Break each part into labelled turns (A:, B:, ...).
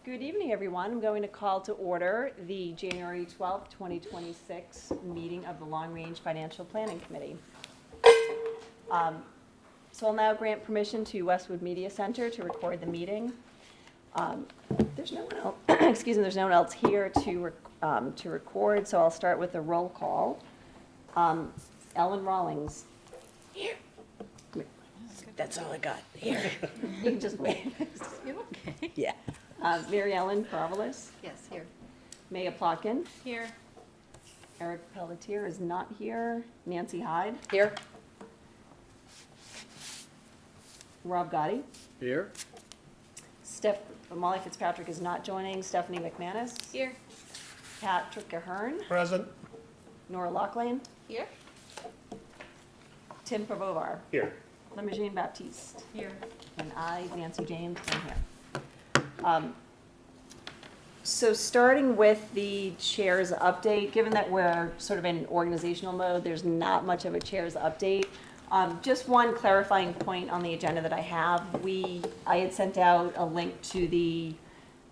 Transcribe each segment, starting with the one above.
A: Good evening, everyone. I'm going to call to order the January 12th, 2026 meeting of the Long Range Financial Planning Committee. So I'll now grant permission to Westwood Media Center to record the meeting. There's no one else, excuse me, there's no one else here to record, so I'll start with a roll call. Ellen Rawlings. Here. That's all I got. Here. You can just wait.
B: Okay.
A: Yeah. Mary Ellen Provolis.
B: Yes, here.
A: Maya Plotkin.
B: Here.
A: Eric Pelletier is not here. Nancy Hyde.
B: Here.
A: Rob Gotti.
C: Here.
A: Molly Fitzpatrick is not joining. Stephanie McManus.
B: Here.
A: Patrick Ahern.
C: Present.
A: Nora Loughlane.
B: Here.
A: Tim Provovar.
C: Here.
A: Limogene Baptiste.
B: Here.
A: And I, Nancy James, am here. So starting with the chair's update, given that we're sort of in organizational mode, there's not much of a chair's update. Just one clarifying point on the agenda that I have. I had sent out a link to the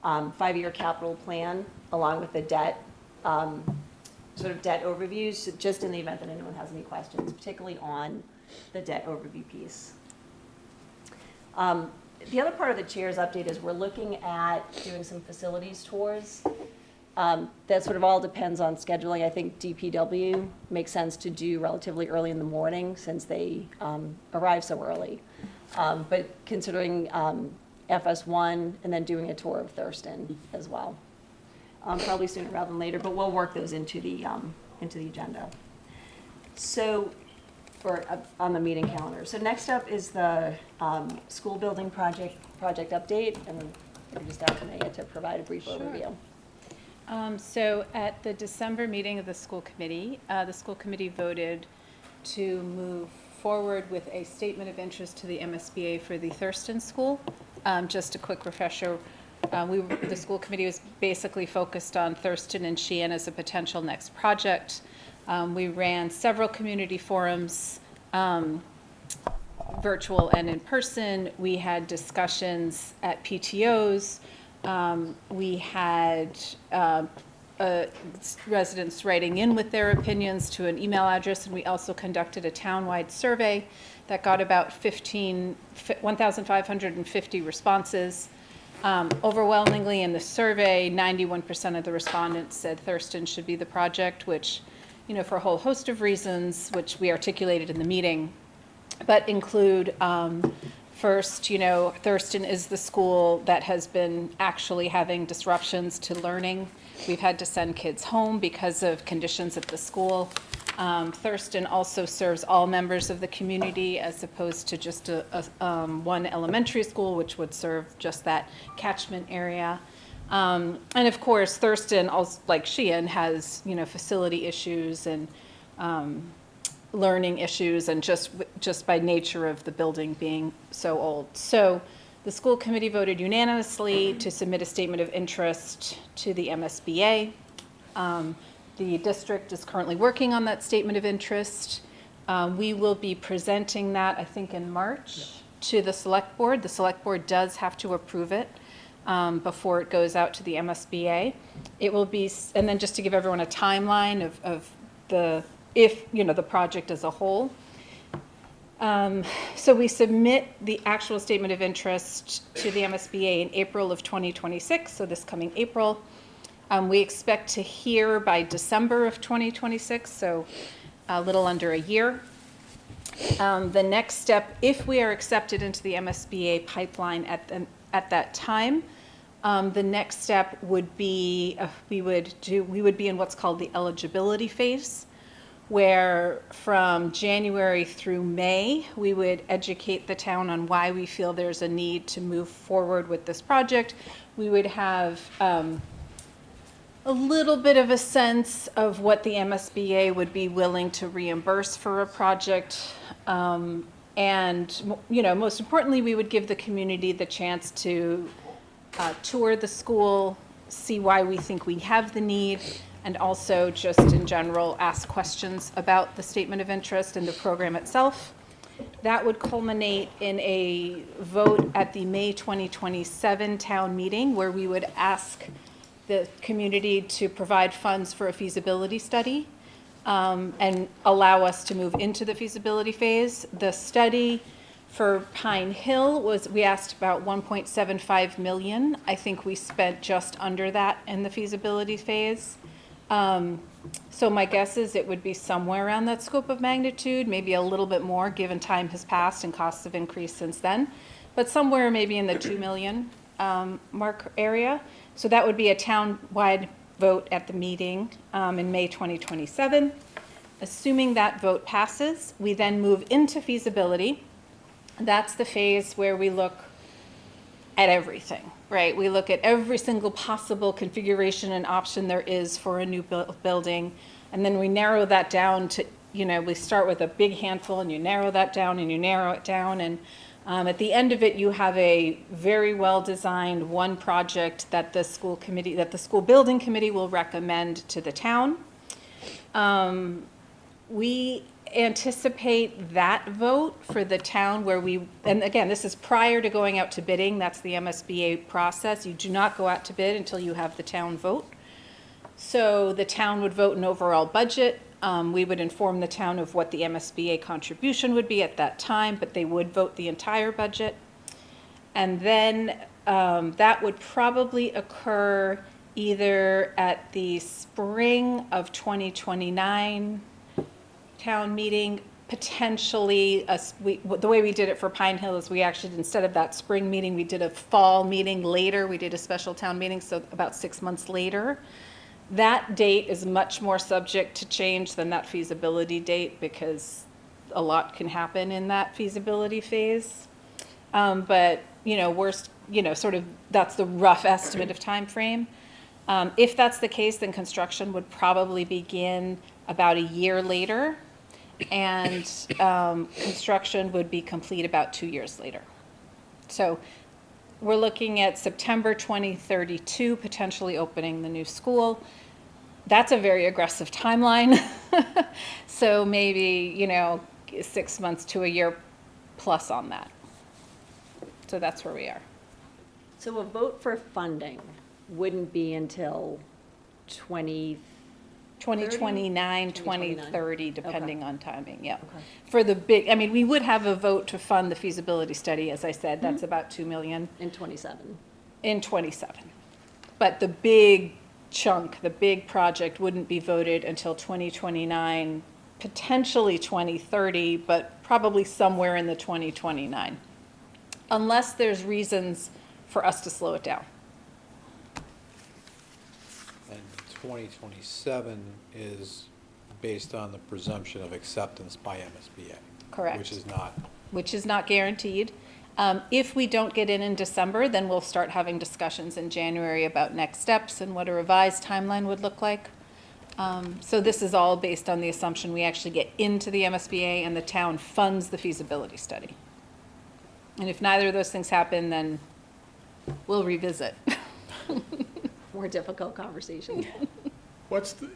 A: 5-year capital plan along with the debt, sort of debt overviews, just in the event that anyone has any questions, particularly on the debt overview piece. The other part of the chair's update is we're looking at doing some facilities tours. That sort of all depends on scheduling. I think DPW makes sense to do relatively early in the morning since they arrive so early. But considering FS1 and then doing a tour of Thurston as well. Probably sooner rather than later, but we'll work those into the agenda. So, or on the meeting calendar. So next up is the school building project update, and I just ask Maya to provide a brief overview.
B: So at the December meeting of the school committee voted to move forward with a statement of interest to the MSBA for the Thurston School. Just a quick refresher, the school committee was basically focused on Thurston and Sheehan as a potential next project. We ran several community forums, virtual and in person. We had discussions at PTOs. We had residents writing in with their opinions to an email address, and we also conducted a town-wide survey that got about 1,550 responses. Overwhelmingly in the survey, 91% of the respondents said Thurston should be the project, which, for a whole host of reasons, which we articulated in the meeting, but include, first, Thurston is the school that has been actually having disruptions to learning. We've had to send kids home because of conditions at the school. Thurston also serves all members of the community as opposed to just one elementary school, which would serve just that catchment area. And of course, Thurston, also, like Sheehan, has facility issues and learning issues, and just by nature of the building being so old. So the school committee voted unanimously to submit a statement of interest to the MSBA. The district is currently working on that statement of interest. We will be presenting that, I think, in March to the select board. The select board does have to approve it before it goes out to the MSBA. It will be, and then just to give everyone a timeline of the project as a whole. So we submit the actual statement of interest to the MSBA in April of 2026, so this coming April. We expect to hear by December of 2026, so a little under a year. The next step, if we are accepted into the MSBA pipeline at that time, the next step would be we would be in what's called the eligibility phase, where from January through May, we would educate the town on why we feel there's a need to move forward with this project. We would have a little bit of a sense of what the MSBA would be willing to reimburse for a project. And, most importantly, we would give the community the chance to tour the school, see why we think we have the need, and also just in general ask questions about the statement of interest and the program itself. That would culminate in a vote at the May 2027 town meeting where we would ask the community to provide funds for a feasibility study and allow us to move into the feasibility phase. The study for Pine Hill was, we asked about 1.75 million. I think we spent just under that in the feasibility phase. So my guess is it would be somewhere around that scope of magnitude, maybe a little bit more given time has passed and costs have increased since then, but somewhere maybe in the 2 million mark area. So that would be a town-wide vote at the meeting in May 2027. Assuming that vote passes, we then move into feasibility. That's the phase where we look at everything, right? We look at every single possible configuration and option there is for a new building, and then we narrow that down to, we start with a big handful, and you narrow that down, and you narrow it down, and at the end of it, you have a very well-designed one project that the school building committee will recommend to the town. We anticipate that vote for the town where and again, this is prior to going out to bidding, that's the MSBA process. You do not go out to bid until you have the town vote. So the town would vote an overall budget. We would inform the town of what the MSBA contribution would be at that time, but they would vote the entire budget. And then that would probably occur either at the spring of 2029 town meeting, potentially, the way we did it for Pine Hill is we actually, instead of that spring meeting, we did a fall meeting later. We did a special town meeting, so about 6 months later. That date is much more subject to change than that feasibility date because a lot can happen in that feasibility phase. But, sort of that's the rough estimate of time frame. If that's the case, then construction would probably begin about a year later, and construction would be complete about 2 years later. So we're looking at September 2032, potentially opening the new school. That's a very aggressive timeline. So maybe, 6 months to a year plus on that. So that's where we are.
A: So a vote for funding wouldn't be until
B: 2029, 2030, depending on timing, yeah.
A: Okay.
B: For the we would have a vote to fund the feasibility study, as I said, that's about 2 million.
A: In 27.
B: In 27. But the big chunk, the big project wouldn't be voted until 2029, potentially 2030, but probably somewhere in the 2029. Unless there's reasons for us to slow it down.
C: And 2027 is based on the presumption of acceptance by MSBA.
B: Correct. Which is not guaranteed. If we don't get in December, then we'll start having discussions in January about next steps and what a revised timeline would look like. So this is all based on the assumption we actually get into the MSBA and the town funds the feasibility study. And if neither of those things happen, then we'll revisit.
A: More difficult conversation.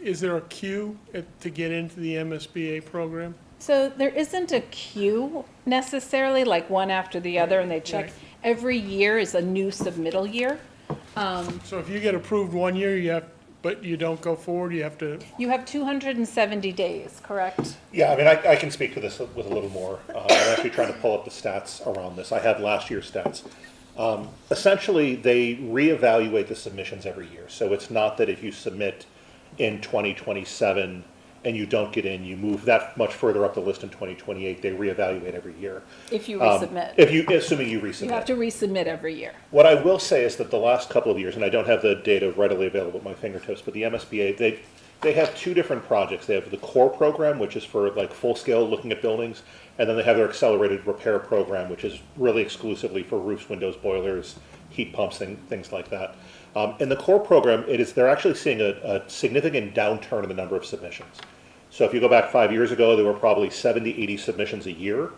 D: Is there a queue to get into the MSBA program?
B: So there isn't a queue necessarily, like one after the other, and they check.
D: Right.
B: Every year is a new submittal year.
D: So if you get approved one year, but you don't go forward, you have to.
B: You have 270 days, correct?
E: Yeah, I mean, I can speak to this with a little more. I'm actually trying to pull up the stats around this. I have last year's stats. Essentially, they reevaluate the submissions every year. So it's not that if you submit in 2027 and you don't get in, you move that much further up the list in 2028. They reevaluate every year.
B: If you resubmit.
E: Assuming you resubmit.
B: You have to resubmit every year.
E: What I will say is that the last couple of years, and I don't have the data readily available at my fingertips, but the MSBA, they have two different projects. They have the core program, which is for like full scale looking at buildings, and then they have their accelerated repair program, which is really exclusively for roofs, windows, boilers, heat pumps, things like that. In the core program, they're actually seeing a significant downturn in the number of submissions. So if you go back 5 years ago, there were probably 70, 80 submissions a year.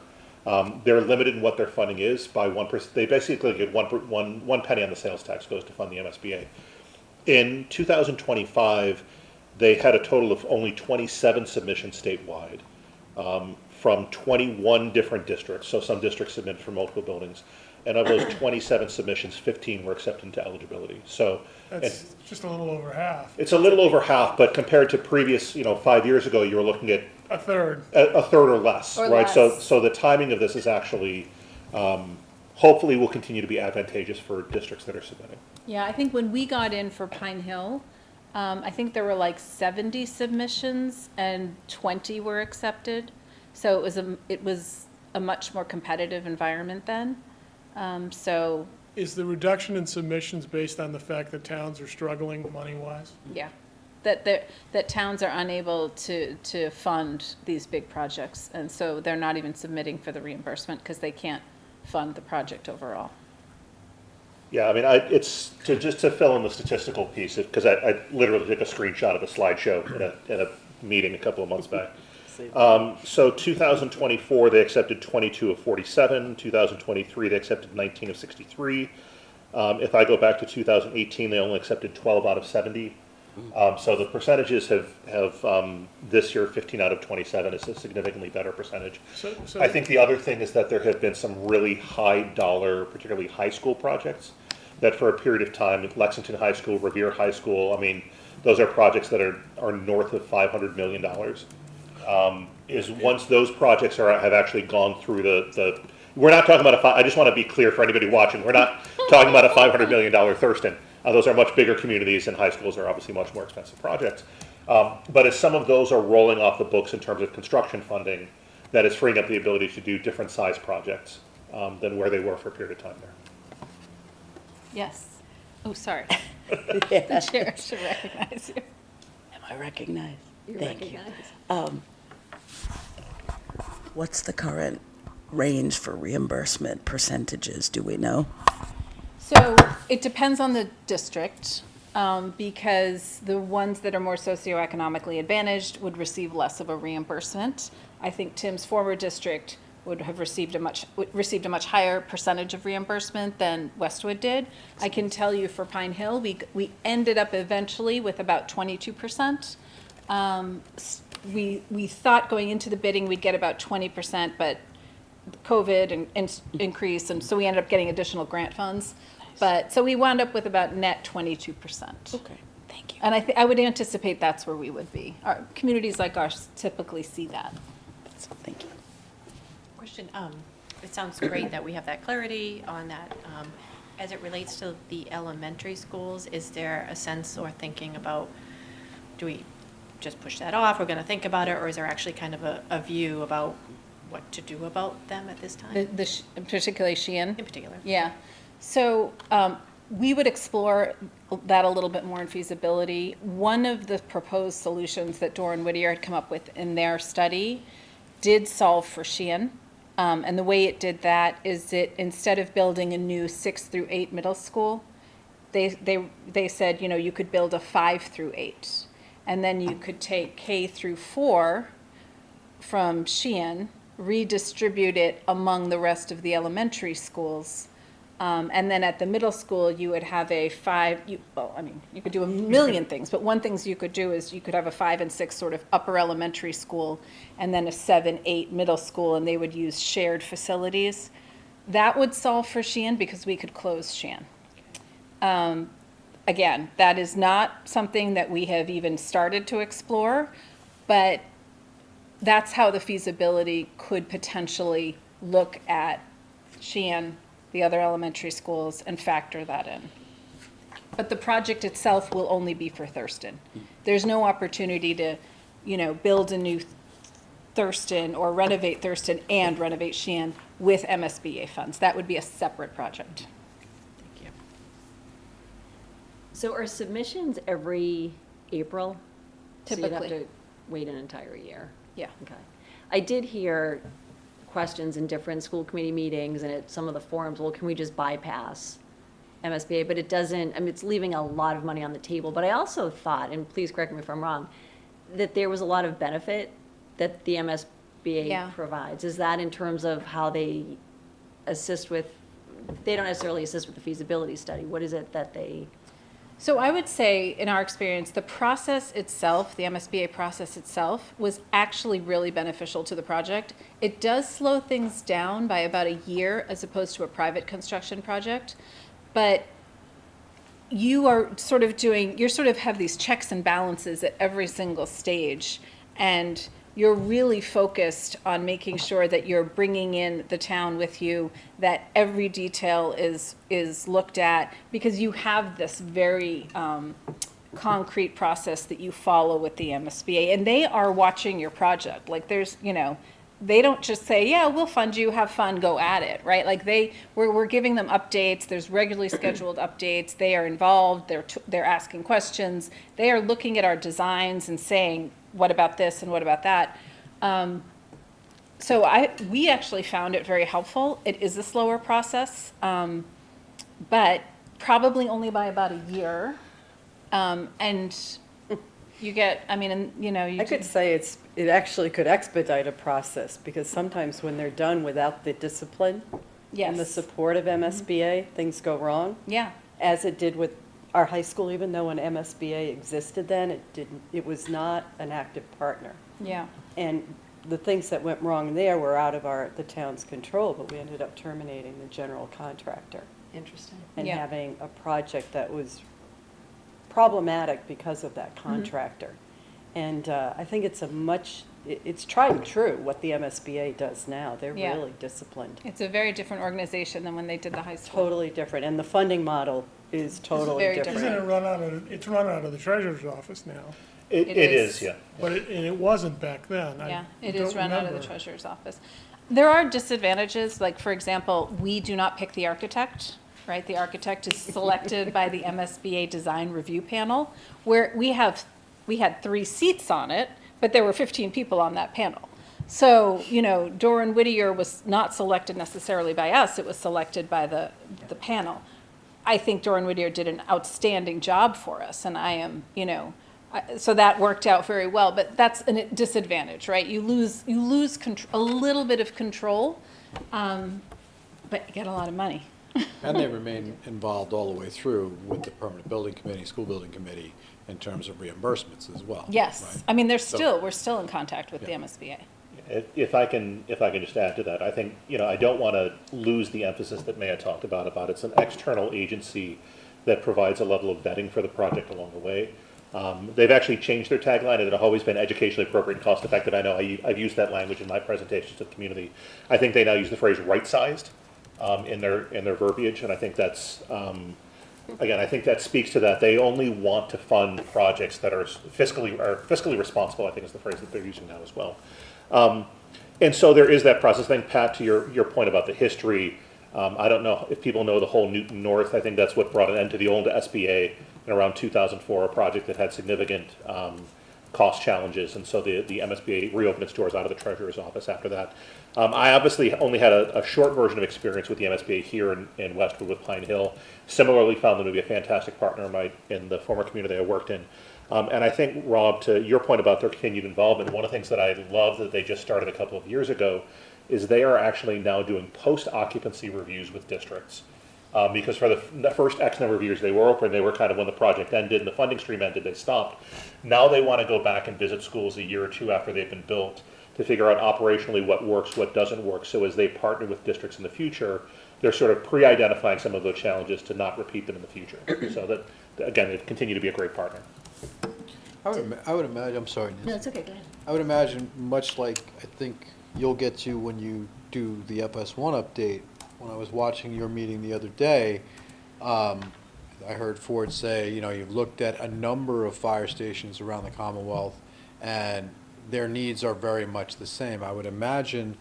E: They're limited in what their funding is by 1%. They basically get one penny on the sales tax goes to fund the MSBA. In 2025, they had a total of only 27 submissions statewide. from 21 different districts. So some districts submitted for multiple buildings. And of those 27 submissions, 15 were accepted into eligibility. So
D: That's just a little over half,
E: it's a little over half, but compared to previous, 5 years ago, you were looking at
D: a third.
E: a third or less,
B: Or
E: right?
B: less.
E: So the timing of this is actually, hopefully will continue to be advantageous for districts that are submitting.
B: Yeah, I think when we got in for Pine Hill, I think there were like 70 submissions and 20 were accepted. So it was a much more competitive environment then. So,
D: Is the reduction in submissions based on the fact that towns are struggling money-wise?
B: yeah, that towns are unable to fund these big projects. And so they're not even submitting for the reimbursement because they can't fund the project overall.
E: Yeah, I mean, it's just to fill in the statistical piece, because I literally took a screenshot of a slideshow in a meeting a couple of months back. So 2024, they accepted 22 of 47. 2023, they accepted 19 of 63. If I go back to 2018, they only accepted 12 out of 70. So the percentages have this year, 15 out of 27 is a significantly better percentage.
D: So
E: I think the other thing is that there have been some really high dollar, particularly high school projects, that for a period of time, Lexington High School, Revere High School, I mean, those are projects that are north of $500 million. Is once those projects have actually gone through the we're not talking about I just want to be clear for anybody watching, we're not talking about a $500 million Thurston. Those are much bigger communities, and high schools are obviously much more expensive projects. But as some of those are rolling off the books in terms of construction funding, that is freeing up the ability to do different size projects than where they were for a period of time there.
B: Yes. Oh, sorry. The chair should recognize you.
F: Am I recognized?
A: You're
F: Thank you.
A: recognized.
F: What's the current range for reimbursement percentages? Do we know?
B: So it depends on the district, because the ones that are more socioeconomically advantaged would receive less of a reimbursement. I think Tim's former district would have received a much higher percentage of reimbursement than Westwood did. I can tell you for Pine Hill, we ended up eventually with about 22%. We thought going into the bidding we'd get about 20%, but COVID and increase, and so we ended up getting additional grant funds. But, so we wound up with about net 22%.
F: Okay, thank you.
B: And I would anticipate that's where we would be. Our communities like ours typically see that.
F: Thank you.
G: Question, it sounds great that we have that clarity on that. As it relates to the elementary schools, is there a sense or thinking about, do we just push that off, we're gonna think about it, or is there actually kind of a view about what to do about them at this time,
B: Particularly Sheehan.
G: in particular?
B: Yeah. So we would explore that a little bit more in feasibility. One of the proposed solutions that Doran Whittier had come up with in their study did solve for Sheehan. And the way it did that is that instead of building a new 6 through 8 middle school, they said, you could build a 5 through 8. And then you could take K through 4 from Sheehan, redistribute it among the rest of the elementary schools. And then at the middle school, you would have a 5, you could do a million things, but one thing you could do is you could have a 5 and 6 sort of upper elementary school, and then a 7, 8 middle school, and they would use shared facilities. That would solve for Sheehan because we could close Sheehan. Again, that is not something that we have even started to explore, but that's how the feasibility could potentially look at Sheehan, the other elementary schools, and factor that in. But the project itself will only be for Thurston. There's no opportunity to, build a new Thurston or renovate Thurston and renovate Sheehan with MSBA funds. That would be a separate project.
G: Thank you.
A: So are submissions every April? So you'd
B: Typically.
A: have to wait an entire year?
B: Yeah.
A: Okay. I did hear questions in different school committee meetings and at some of the forums, well, can we just bypass MSBA? But it doesn't, it's leaving a lot of money on the table. But I also thought, and please correct me if I'm wrong, that there was a lot of benefit that the MSBA
B: Yeah.
A: provides. Is that in terms of how they assist with, they don't necessarily assist with the feasibility study. What is it that they
B: So I would say, in our experience, the process itself, the MSBA process itself, was actually really beneficial to the project. It does slow things down by about a year as opposed to a private construction project, but you are sort of doing, you sort of have these checks and balances at every single stage, and you're really focused on making sure that you're bringing in the town with you, that every detail is looked at, because you have this very concrete process that you follow with the MSBA, and they are watching your project. Like, there's, you know, they don't just say, yeah, we'll fund you, have fun, go at it, right? Like, we're giving them updates, there's regularly scheduled updates, they are involved, they're asking questions, they are looking at our designs and saying, what about this and what about that? So we actually found it very helpful. It is a slower process, but probably only by about a year. And you get, I mean, and, you know,
H: I could say it actually could expedite a process, because sometimes when they're done without the discipline and the
B: Yes.
H: support of MSBA, things go wrong,
B: Yeah,
H: as it did with our high school. Even though an MSBA existed then, it was not an active partner.
B: yeah.
H: And the things that went wrong there were out of the town's control, but we ended up terminating the general contractor
A: Interesting.
H: and
B: Yeah.
H: having a project that was problematic because of that contractor. And I think it's tried and true what the MSBA does now. They're
B: Yeah.
H: really disciplined.
B: It's a very different organization than when they did the high school.
H: Totally different. And the funding model is totally
B: very
H: different.
D: Isn't it run out of the treasurer's office now?
B: It
E: It
B: is.
E: is, yeah.
D: But it wasn't back then. I
B: Yeah, it
D: don't
B: is run out of the
D: remember.
B: treasurer's office. There are disadvantages, like, for example, we do not pick the architect, right? The architect is selected by the MSBA Design Review Panel, where we had 3 seats on it, but there were 15 people on that panel. So, you know, Doran Whittier was not selected necessarily by us, it was selected by the panel. I think Doran Whittier did an outstanding job for us, and I am, you know, so that worked out very well, but that's a disadvantage, right? You lose a little bit of control, but you get a lot of money.
C: And they remain involved all the way through with the permanent building committee, school building committee, in terms of reimbursements as well.
B: Yes,
C: right?
B: I mean, we're
C: So-
B: still in contact with the
C: Yeah.
B: MSBA.
E: If I can just add to that, I think, you know, I don't want to lose the emphasis that Maya talked about it's an external agency that provides a level of vetting for the project along the way. They've actually changed their tagline, and it has always been educationally appropriate and cost effective. I know I've used that language in my presentations to the community. I think they now use the phrase right-sized in their verbiage, and I think that's, again, I think that speaks to that. They only want to fund projects that are fiscally responsible, I think is the phrase that they're using now as well. And so there is that process. I think, Pat, to your point about the history, I don't know if people know the whole Newton North. I think that's what brought an end to the old SBA in around 2004, a project that had significant cost challenges. And so the MSBA reopened its doors out of the treasurer's office after that. I obviously only had a short version of experience with the MSBA here in Westwood with Pine Hill. Similarly, found them to be a fantastic partner in the former community I worked in. And I think, Rob, to your point about their continued involvement, one of the things that I love that they just started a couple of years ago is they are actually now doing post-occupancy reviews with districts. Because for the first X number of years they were open, they were kind of, when the project ended and the funding stream ended, they stopped. Now they want to go back and visit schools a year or two after they've been built to figure out operationally what works, what doesn't work. So as they partner with districts in the future, they're sort of pre-identifying some of those challenges to not repeat them in the future. So that, again, they continue to be a great partner.
C: I would imagine, I'm sorry, Nancy.
A: No, it's okay, go ahead.
C: I would imagine, much like I think you'll get to when you do the FS1 update, when I was watching your meeting the other day, I heard Ford say, you know, you've looked at a number of fire stations around the Commonwealth, and their needs are very much the same. I would imagine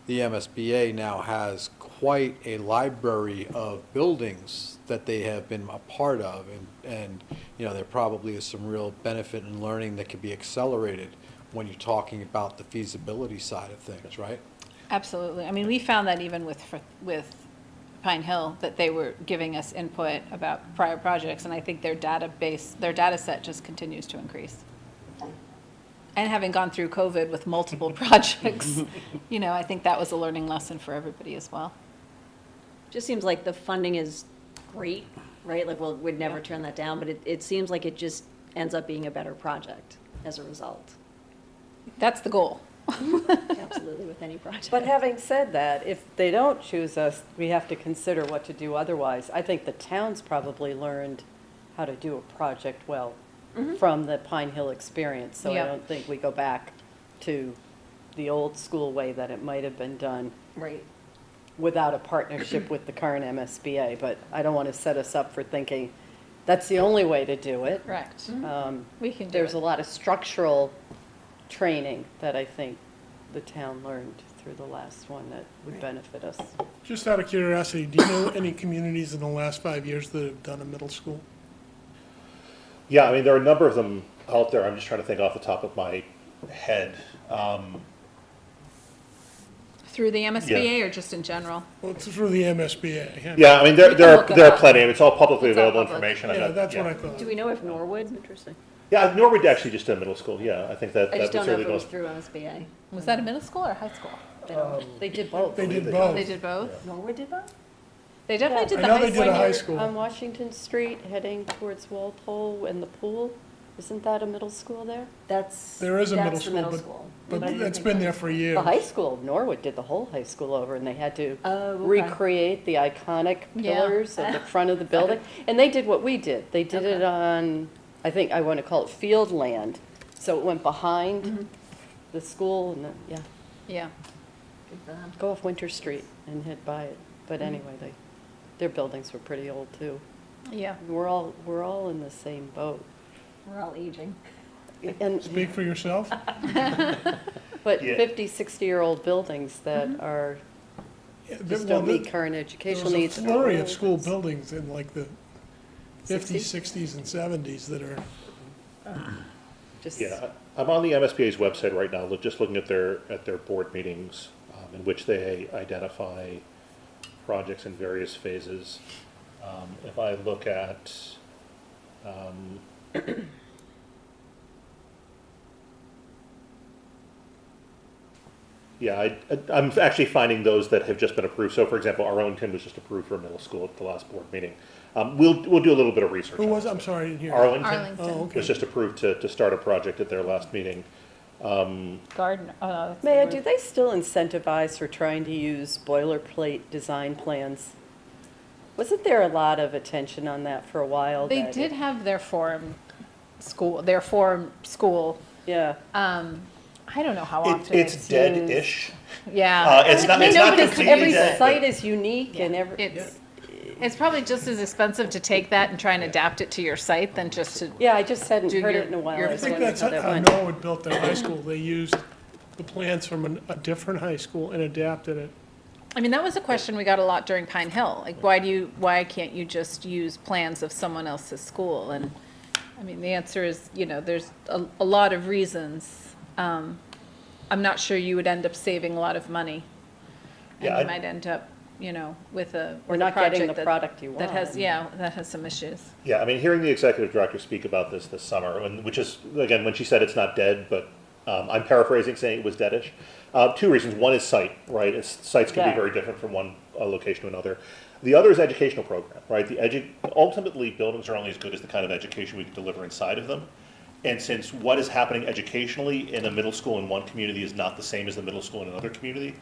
C: the MSBA now has quite a library of buildings that they have been a part of, and you know, there probably is some real benefit in learning that could be accelerated when you're talking about the feasibility side of things, right?
B: Absolutely. I mean, we found that even with Pine Hill, that they were giving us input about prior projects, and I think their data set just continues to increase. And having gone through COVID with multiple projects, you know, I think that was a learning lesson for everybody as well.
A: Just seems like the funding is great right? Like, well, we'd never turn that down, but it seems like it just ends up being a better project as a result.
B: That's the goal.
A: Absolutely, with any project.
H: But having said that, if they don't choose us, we have to consider what to do otherwise. I think the town's probably learned how to do a project well from the Pine Hill experience. So I
B: Yeah.
H: don't think we go back to the old school way that it might have been done
A: Right.
H: without a partnership with the current MSBA. But I don't want to set us up for thinking that's the only way to do it.
B: Correct.
H: Um,
B: We can do
H: There's
B: it.
H: a lot of structural training that I think the town learned through the last one that would benefit us.
D: Just out of curiosity, do you know any communities in the last 5 years that have done a middle school?
E: Yeah, I mean, there are a number of them out there. I'm just trying to think off the top of my head.
B: Through the MSBA or just in general?
D: Well, it's through the MSBA.
E: Yeah, I mean,
B: We can look it
E: there are
B: up.
E: plenty. It's all publicly
B: It's all
E: available
B: public.
E: information. I'm
D: Yeah,
E: not-
D: that's what
E: yeah.
D: I thought.
A: Do we know if Norwood? Interesting.
E: Yeah, Norwood actually just did a middle school. Yeah, I think that
A: I
E: that
A: just
E: would
A: don't know if
E: certainly
A: it
E: go.
A: was through MSBA.
B: Was that a middle school or high school?
A: They don't,
H: They did both.
D: They did
E: They
D: both.
B: They did both?
A: Norwood did both?
B: They definitely
H: Yeah.
B: did
D: I
B: the
D: know
B: high
D: they
B: school.
D: did a high
H: When
D: school.
H: you're on Washington Street heading towards Walpole and the pool, isn't that a middle school there?
A: That's,
D: There is a middle
A: that's the
D: school,
A: middle
D: but-
A: school.
D: But
A: I didn't
D: that's
A: think
D: been
A: that-
D: there for years.
H: The high school, Norwood did the whole high school over, and they had to
A: Oh, okay.
H: recreate the iconic
B: Yeah.
H: pillars at the front of the building. And they did what we did. They did it
A: Okay.
H: on, I think, I want to call it field land. So it went behind the school, and then, yeah,
B: Yeah.
A: Good for them.
H: go off Winter Street and head by it. But anyway, their buildings were pretty old, too.
B: Yeah.
H: We're all in the same boat.
A: We're all aging.
H: And,
D: Speak for yourself.
H: but
E: Yeah.
H: 50, 60-year-old buildings that are,
D: Yeah,
H: just
D: well,
H: don't meet current educational
D: There
H: needs.
D: was a flurry of
H: Oh,
D: school buildings in like the 50s,
H: 60s?
D: 60s, and 70s that are,
H: Just,
E: Yeah, I'm on the MSBA's website right now, just looking at their board meetings, in which they identify projects in various phases. If I look at, yeah, I'm actually finding those that have just been approved. So for example, Arlington was just approved for a middle school at the last board meeting. We'll do a little bit of research.
D: who
E: on
D: was,
E: this.
D: I'm sorry, I didn't hear.
E: Arlington
B: Arlington.
D: Oh, okay.
E: was just approved to start a project at their last meeting.
B: Gardner. Oh, no, that's the
H: Maya,
B: word.
H: do they still incentivize for trying to use boilerplate design plans? Wasn't there a lot of attention on that for a while?
B: They
H: that
B: did
H: it-
B: have their forum school.
H: Yeah,
B: I don't know how often
E: It's
B: used.
E: dead-ish.
B: Yeah.
E: It's not,
B: I mean,
E: it's not
B: nobody's-
E: completely
H: every
E: dead.
H: site is unique and every,
B: It's probably just as expensive to take that and try and adapt it to your site than just to,
H: yeah, I just hadn't
B: Do
H: heard
B: your-
H: it in a while.
B: your-
H: I
D: I
H: was
D: think
H: wondering
D: that's
H: how that
D: how
H: went.
D: Norwood built their high school. They used the plans from a different high school and adapted it.
B: I mean, that was a question we got a lot during Pine Hill. Like, why can't you just use plans of someone else's school? And, I mean, the answer is, there's a lot of reasons. I'm not sure you would end up saving a lot of money. And
E: Yeah,
B: you
E: I-
B: might end up, with a
H: We're
B: with a
H: not getting
B: project
H: the
B: that-
H: product you
B: That has,
H: want.
B: yeah, that has some issues.
E: Yeah, I mean, hearing the executive director speak about this summer, which is, again, when she said it's not dead, but I'm paraphrasing, saying it was deadish. Two reasons. One is site, right? Sites can be
H: Yeah.
E: very different from one location to another. The other is educational program, right? Ultimately, buildings are only as good as the kind of education we can deliver inside of them. And since what is happening educationally in a middle school in one community is not the same as the middle school in another community,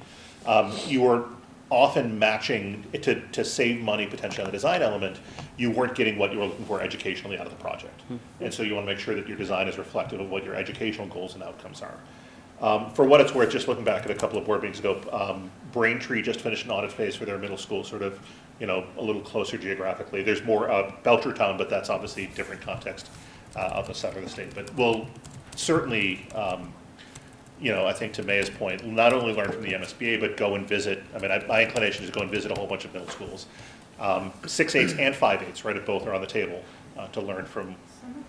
E: you are often matching to save money potentially on the design element. You weren't getting what you were looking for educationally out of the project, and so you want to make sure that your design is reflective of what your educational goals and outcomes are. For what it's worth, just looking back at a couple of board meetings ago, Braintree just finished an audit phase for their middle school, sort of, a little closer geographically. There's more Belchertown, but that's obviously a different context of the center of the state. But we'll certainly, I think to Maya's point, not only learn from the MSBA, but go and visit. I mean, my inclination is to go and visit a whole bunch of middle schools. 6/8s and 5/8s, right, if both are on the table, to learn from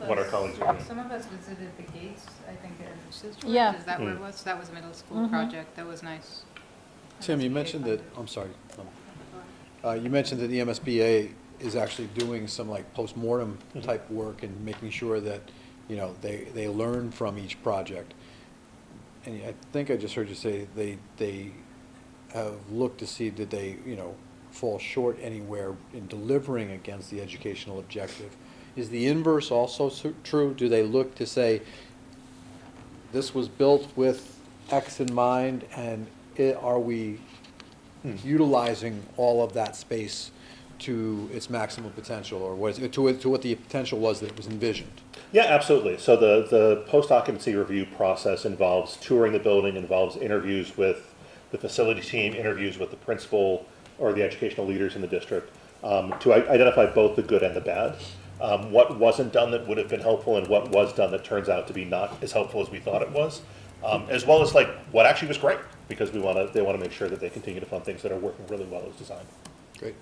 E: what our colleagues are doing.
I: Some of us visited the Gates, I think, in Situate.
B: Yeah.
I: Is that where it was? That was a middle school project. That was nice.
C: Tim, you mentioned that, I'm sorry. You mentioned that the MSBA is actually doing some like postmortem type work and making sure that, they learn from each project. And I think I just heard you say they have looked to see, did they, fall short anywhere in delivering against the educational objective. Is the inverse also true? Do they look to say, this was built with X in mind, and are we utilizing all of that space to its maximum potential, or was it to what the potential was that it was envisioned?
E: Yeah, absolutely. So the post-occupancy review process involves touring the building, involves interviews with the facility team, interviews with the principal or the educational leaders in the district, to identify both the good and the bad. What wasn't done that would have been helpful, and what was done that turns out to be not as helpful as we thought it was, as well as like what actually was great, because they want to make sure that they continue to fund things that are working really well as designed.
C: Great.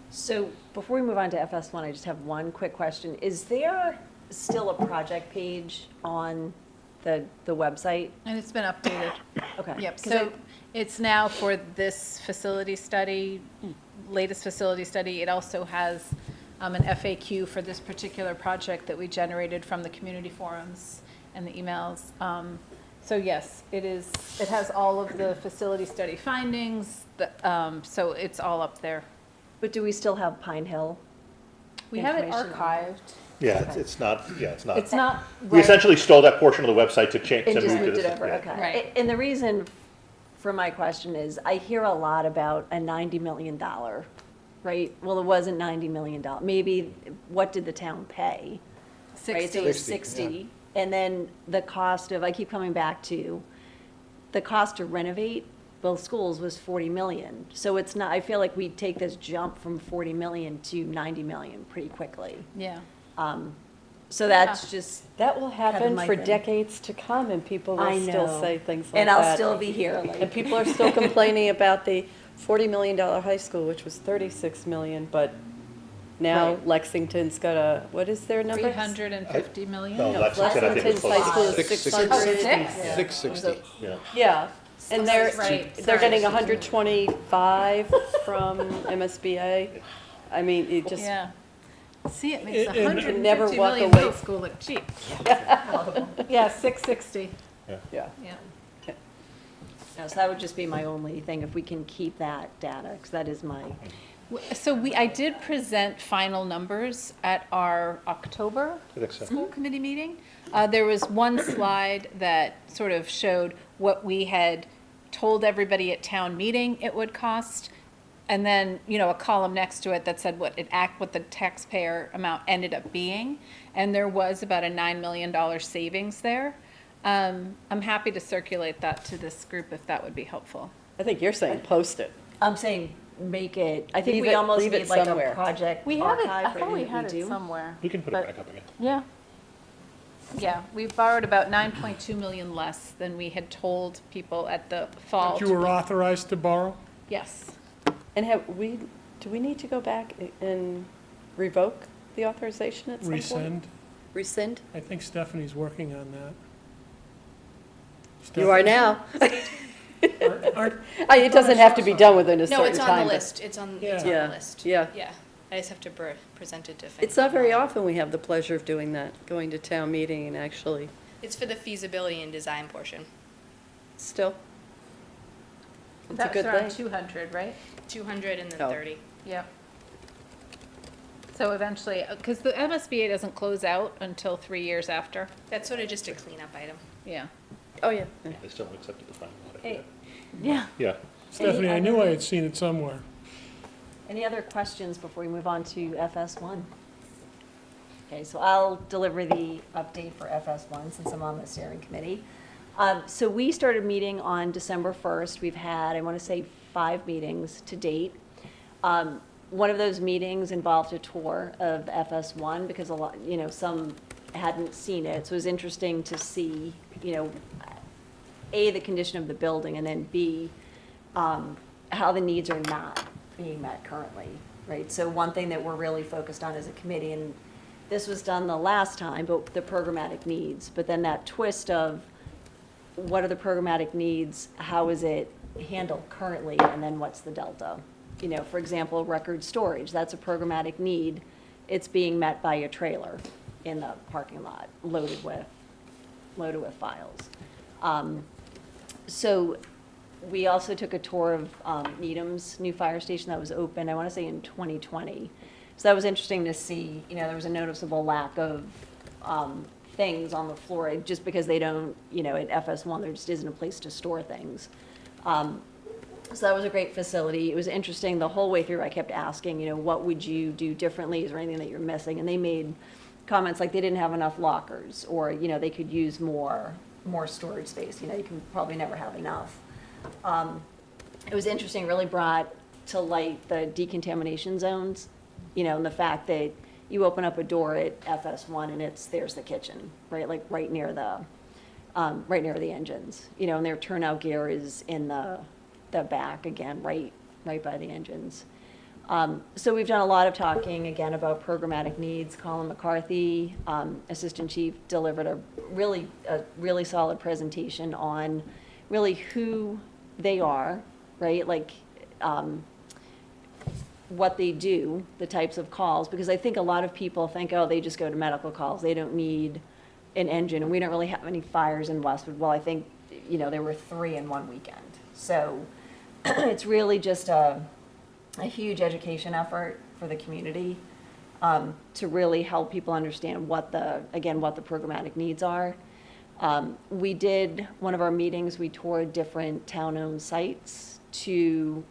A: So before we move on to FS1, I just have one quick question. Is there still a project page on the website?
B: And it's been updated.
A: Okay.
B: Yep,
A: 'Cause
B: so it's now for this facility study, latest facility study. It also has an FAQ for this particular project that we generated from the community forums and the emails. So yes, it has all of the facility study findings, so it's all up there.
A: But do we still have Pine Hill?
B: We have it
A: Information on
B: archived.
E: Yeah, it's not.
B: It's not.
E: We essentially stole that portion of the website to change.
A: And
E: to
A: just
E: move
A: moved
E: to
A: it
E: this-
A: over,
E: yeah.
A: okay.
B: Right.
A: And the reason for my question is, I hear a lot about a $90 million, right? Well, it wasn't $90 million. Maybe, what did the town pay? Right, so it was
C: 60,
A: 60. And then the cost of, I keep coming back to, the cost to renovate both schools was 40 million. So it's not, I feel like we take this jump from 40 million to 90 million pretty quickly.
B: Yeah.
A: So that's just,
H: That will happen
A: my
H: for
A: thing.
H: decades to come, and people
A: I
H: will still
A: know.
H: say things like that.
A: and I'll still be here,
H: And
A: like,
H: people are still complaining about the $40 million high school, which was $36 million, but now
A: Right.
H: Lexington's got a, what is their number?
B: 350 million?
E: No, Lexington, I think, was
H: Lexington's
E: close
H: high school
E: to
H: is
C: 660.
H: 600.
B: Six?
C: 660.
E: Yeah.
H: Yeah, and they're,
B: Right.
H: they're getting 125 from MSBA. I mean, it just,
B: Yeah. See, it makes
D: And-
B: $150
H: Never walk
B: million
H: away.
B: middle school look cheap. Yeah, 660,
H: yeah.
B: yeah.
A: no, so that would just be my only thing, if we can keep that data, because that is my,
B: So I did present final numbers at our October
E: I think so.
B: school committee meeting. There was one slide that sort of showed what we had told everybody at town meeting it would cost, and then, a column next to it that said what the taxpayer amount ended up being. And there was about a $9 million savings there. I'm happy to circulate that to this group if that would be helpful.
H: I think you're saying post it.
A: I'm saying make it, I think
H: Leave
A: we
H: it-
A: almost
H: leave it
A: need like a
H: somewhere.
A: project
B: We have it,
A: archive
B: I
A: for
B: thought we
A: anything
B: had
A: we
B: it
A: do.
B: somewhere.
E: We can put it
B: but-
E: back up again.
B: Yeah. Yeah, we borrowed about 9.2 million less than we had told people at the fall.
D: You were authorized to borrow?
B: Yes.
H: And do we need to go back and revoke the authorization at some point?
D: Rescind?
H: Rescind?
D: I think Stephanie's working on that.
H: You are now.
D: Aren't-
H: It doesn't have to be done within a
J: No,
H: certain
J: it's
H: time.
J: on the
H: but
J: list, it's on
D: Yeah.
J: the
H: Yeah,
J: list.
H: yeah.
J: Yeah, I just have to present it to FinCom.
H: It's not very often we have the pleasure of doing that, going to town meeting and actually,
J: It's for the feasibility and design portion.
H: still. It's a
B: That's
H: good
B: around
H: thing.
B: 200, right?
J: 200 and then
H: Oh.
J: 30.
B: Yeah. So eventually, because the MSBA doesn't close out until 3 years after.
J: That's sort of just a cleanup item.
B: Yeah.
H: Oh, yeah.
E: They still haven't accepted the final audit
A: Hey.
E: yet.
B: Yeah.
E: Yeah.
D: Stephanie, I knew I had seen it somewhere.
A: Any other questions before we move on to FS1? Okay, so I'll deliver the update for FS1 since I'm on the steering committee. So we started meeting on December 1st. We've had, I want to say, 5 meetings to date. One of those meetings involved a tour of FS1 because a lot, some hadn't seen it. So it was interesting to see, A, the condition of the building, and then B, how the needs are not being met currently, right? So one thing that we're really focused on as a committee, and this was done the last time, but the programmatic needs, but then that twist of what are the programmatic needs, how is it handled currently, and then what's the delta? For example, record storage, that's a programmatic need. It's being met by a trailer in the parking lot, loaded with files. So We also took a tour of Needham's new fire station that was open, I want to say in 2020. So that was interesting to see, there was a noticeable lack of things on the floor, just because they don't, at FS1, there just isn't a place to store things. So that was a great facility. It was interesting, the whole way through, I kept asking, what would you do differently? Is there anything that you're missing? And they made comments like they didn't have enough lockers, or, they could use more storage space. You can probably never have enough. It was interesting, it really brought to light the decontamination zones, and the fact that you open up a door at FS1 and there's the kitchen, right? Like right near the engines, and their turnout gear is in the back again, right by the engines. So we've done a lot of talking again about programmatic needs. Colin McCarthy, Assistant Chief, delivered a really solid presentation on really who they are, right? Like what they do, the types of calls, because I think a lot of people think, oh, they just go to medical calls. They don't need an engine, and we don't really have any fires in Westwood. Well, I think, there were 3 in one weekend. So it's really just a huge education effort for the community to really help people understand what the programmatic needs are. We did, one of our meetings, we toured different town-owned sites to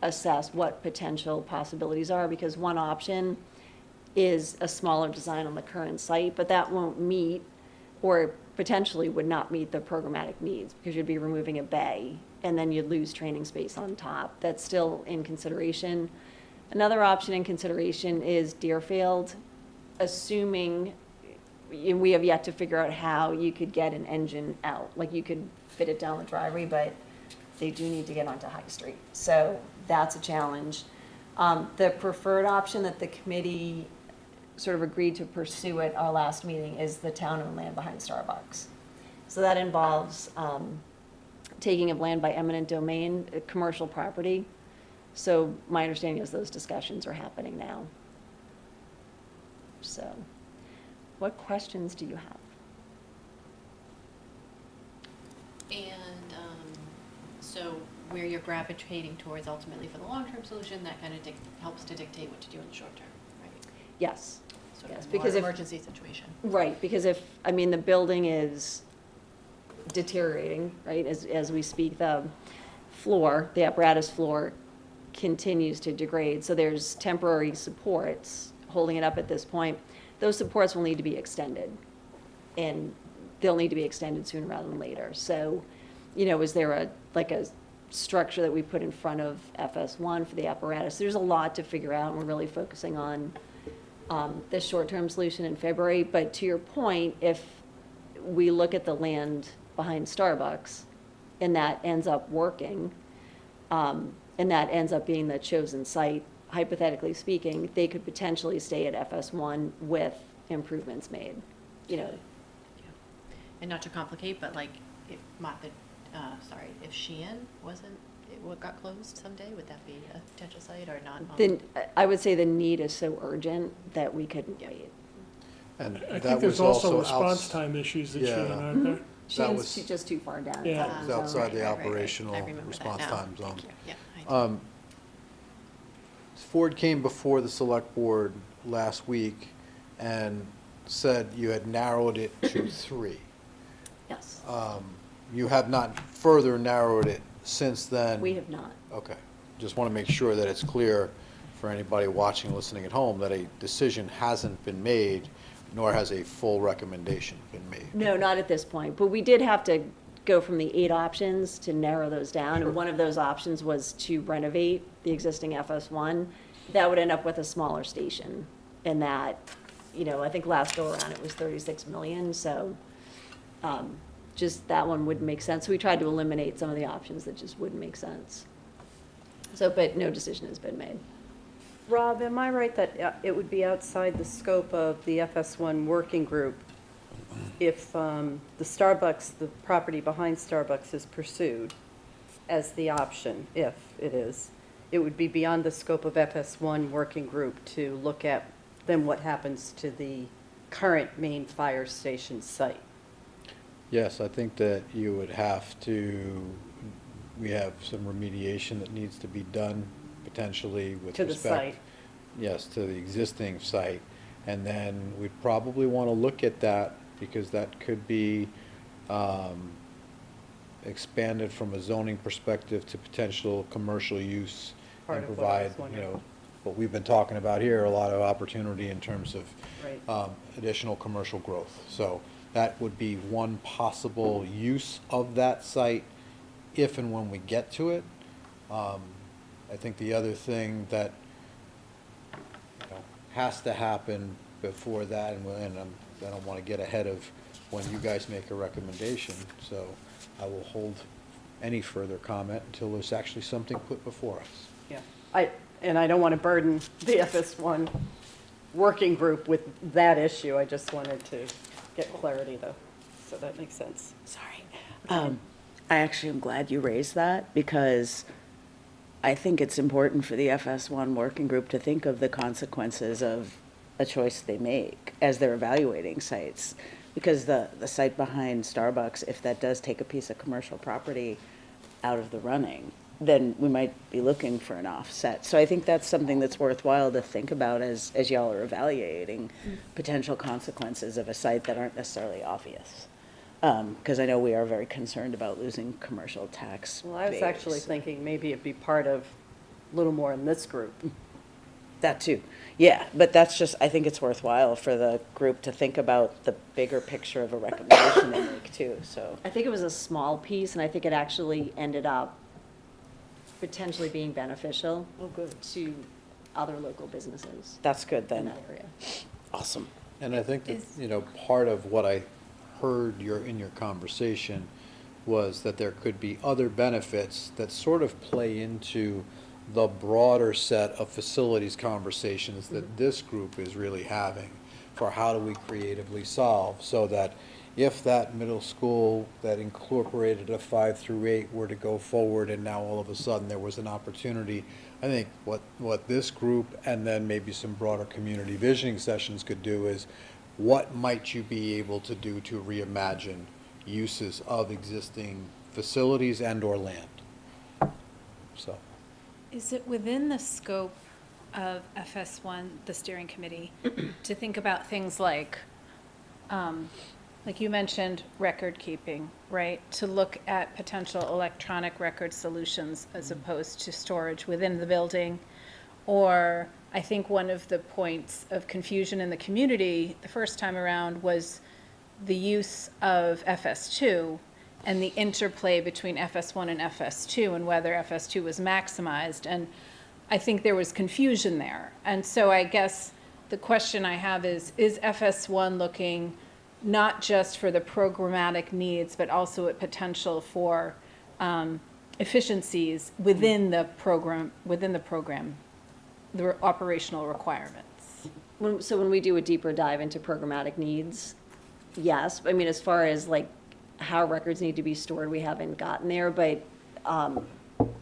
A: assess what potential possibilities are, because one option is a smaller design on the current site, but that won't meet, or potentially would not meet, the programmatic needs, because you'd be removing a bay and then you'd lose training space on top. That's still in consideration. Another option in consideration is Deerfield, assuming, and we have yet to figure out how you could get an engine out. Like, you could fit it down the driveway, but they do need to get onto High Street. So that's a challenge. The preferred option that the committee sort of agreed to pursue at our last meeting is the town-owned land behind Starbucks. So that involves taking of land by eminent domain, commercial property. So my understanding is those discussions are happening now. So what questions do you have?
G: And so where you're gravitating towards ultimately for the long-term solution, that kind of helps to dictate what to do in the short term, right?
A: Yes.
G: Sort
A: Yes,
G: of
A: because
G: more
A: if-
G: emergency situation.
A: Right, because the building is deteriorating, right, as we speak, the apparatus floor continues to degrade, so there's temporary supports holding it up at this point. Those supports will need to be extended, and they'll need to be extended sooner rather than later. So, is there a structure that we put in front of FS1 for the apparatus? There's a lot to figure out, and we're really focusing on the short-term solution in February. But to your point, if we look at the land behind Starbucks and that ends up working, and that ends up being the chosen site, hypothetically speaking, they could potentially stay at FS1 with improvements made,
G: And not to complicate, but like, if Sheehan what got closed someday, would that be a potential site or not?
A: Then I would say the need is so urgent that we couldn't wait.
C: And
D: I
C: that
D: think there's
C: was
D: also
C: outs-
D: response time issues that
C: Yeah.
D: Sheehan, aren't there?
A: She's
C: was-
A: just too far down.
D: Yeah.
C: That was outside the
G: Right. I
C: operational
G: remember that
C: response
G: now.
C: time zone.
G: Thank you. Yeah, I do.
C: Ford came before the select board last week and said you had narrowed it to 3.
A: Yes,
C: You have not further narrowed it since then?
A: we have not.
C: Okay. Just want to make sure that it's clear for anybody watching, listening at home, that a decision hasn't been made, nor has a full recommendation been made.
A: No, not at this point, but we did have to go from the 8 options to narrow those down, and one of those options was to renovate the existing FS1. That would end up with a smaller station, and that, I think last go around it was 36 million, so just that one wouldn't make sense. So we tried to eliminate some of the options that just wouldn't make sense. So, but no decision has been made.
H: Rob, am I right that it would be outside the scope of the FS1 working group if the Starbucks, the property behind Starbucks is pursued as the option, if it is? It would be beyond the scope of FS1 working group to look at then what happens to the current main fire station site.
C: Yes, I think that you would have to we have some remediation that needs to be done potentially with
H: To the
C: respect.
H: site.
C: Yes, to the existing site. And then we'd probably want to look at that because that could be expanded from a zoning perspective to potential commercial use
H: Part
C: and
H: of what I was
C: provide,
H: wondering.
C: what we've been talking about here, a lot of opportunity in terms of
H: Right.
C: additional commercial growth. So that would be one possible use of that site if and when we get to it. I think the other thing that has to happen before that, and I don't want to get ahead of when you guys make a recommendation, so I will hold any further comment until there's actually something put before us.
H: Yeah, and I don't want to burden the FS1 working group with that issue. I just wanted to get clarity, though, so that makes sense.
F: Sorry. I actually am glad you raised that because I think it's important for the FS1 working group to think of the consequences of a choice they make as they're evaluating sites. Because the site behind Starbucks, if that does take a piece of commercial property out of the running, then we might be looking for an offset. So I think that's something that's worthwhile to think about as y'all are evaluating potential consequences of a site that aren't necessarily obvious. Because I know we are very concerned about losing commercial tax
H: Well, I was actually
F: base.
H: thinking maybe it'd be part of a little more in this group.
F: That too, yeah, but that's just, I think it's worthwhile for the group to think about the bigger picture of a recommendation they make too, so.
A: I think it was a small piece, and I think it actually ended up potentially being beneficial
F: Oh, good.
A: to other local businesses
F: That's good
A: in
F: then,
A: that area.
F: awesome.
C: And I think that, part of what I heard in your conversation was that there could be other benefits that sort of play into the broader set of facilities conversations that this group is really having for how do we creatively solve, so that if that middle school that incorporated a 5 through 8 were to go forward and now all of a sudden there was an opportunity, I think what this group and then maybe some broader community visioning sessions could do is what might you be able to do to reimagine uses of existing facilities and or land? So.
B: Is it within the scope of FS1, the steering committee, to think about things like you mentioned record keeping, right? To look at potential electronic record solutions as opposed to storage within the building? Or I think one of the points of confusion in the community the first time around was the use of FS2 and the interplay between FS1 and FS2 and whether FS2 was maximized. And I think there was confusion there. And so I guess the question I have is FS1 looking not just for the programmatic needs, but also at potential for efficiencies within the program, the operational requirements?
A: So when we do a deeper dive into programmatic needs, yes, I mean, as far as like how records need to be stored, we haven't gotten there, but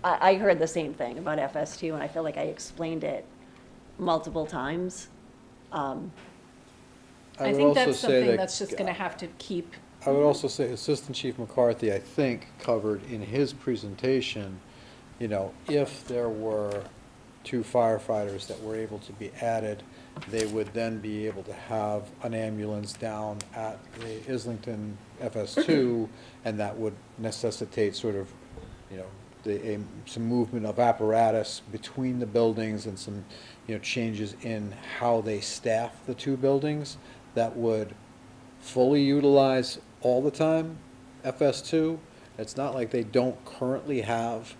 A: I heard the same thing about FS2, and I feel like I explained it multiple times.
B: I
C: would
B: think
C: also
B: that's
C: say
B: something
C: that-
B: that's just gonna have to keep,
C: I would also say Assistant Chief McCarthy, I think, covered in his presentation, if there were 2 firefighters that were able to be added, they would then be able to have an ambulance down at the Islington FS2, and that would necessitate sort of, some movement of apparatus between the buildings and some, changes in how they staff the 2 buildings that would fully utilize all the time FS2. It's not like they don't currently have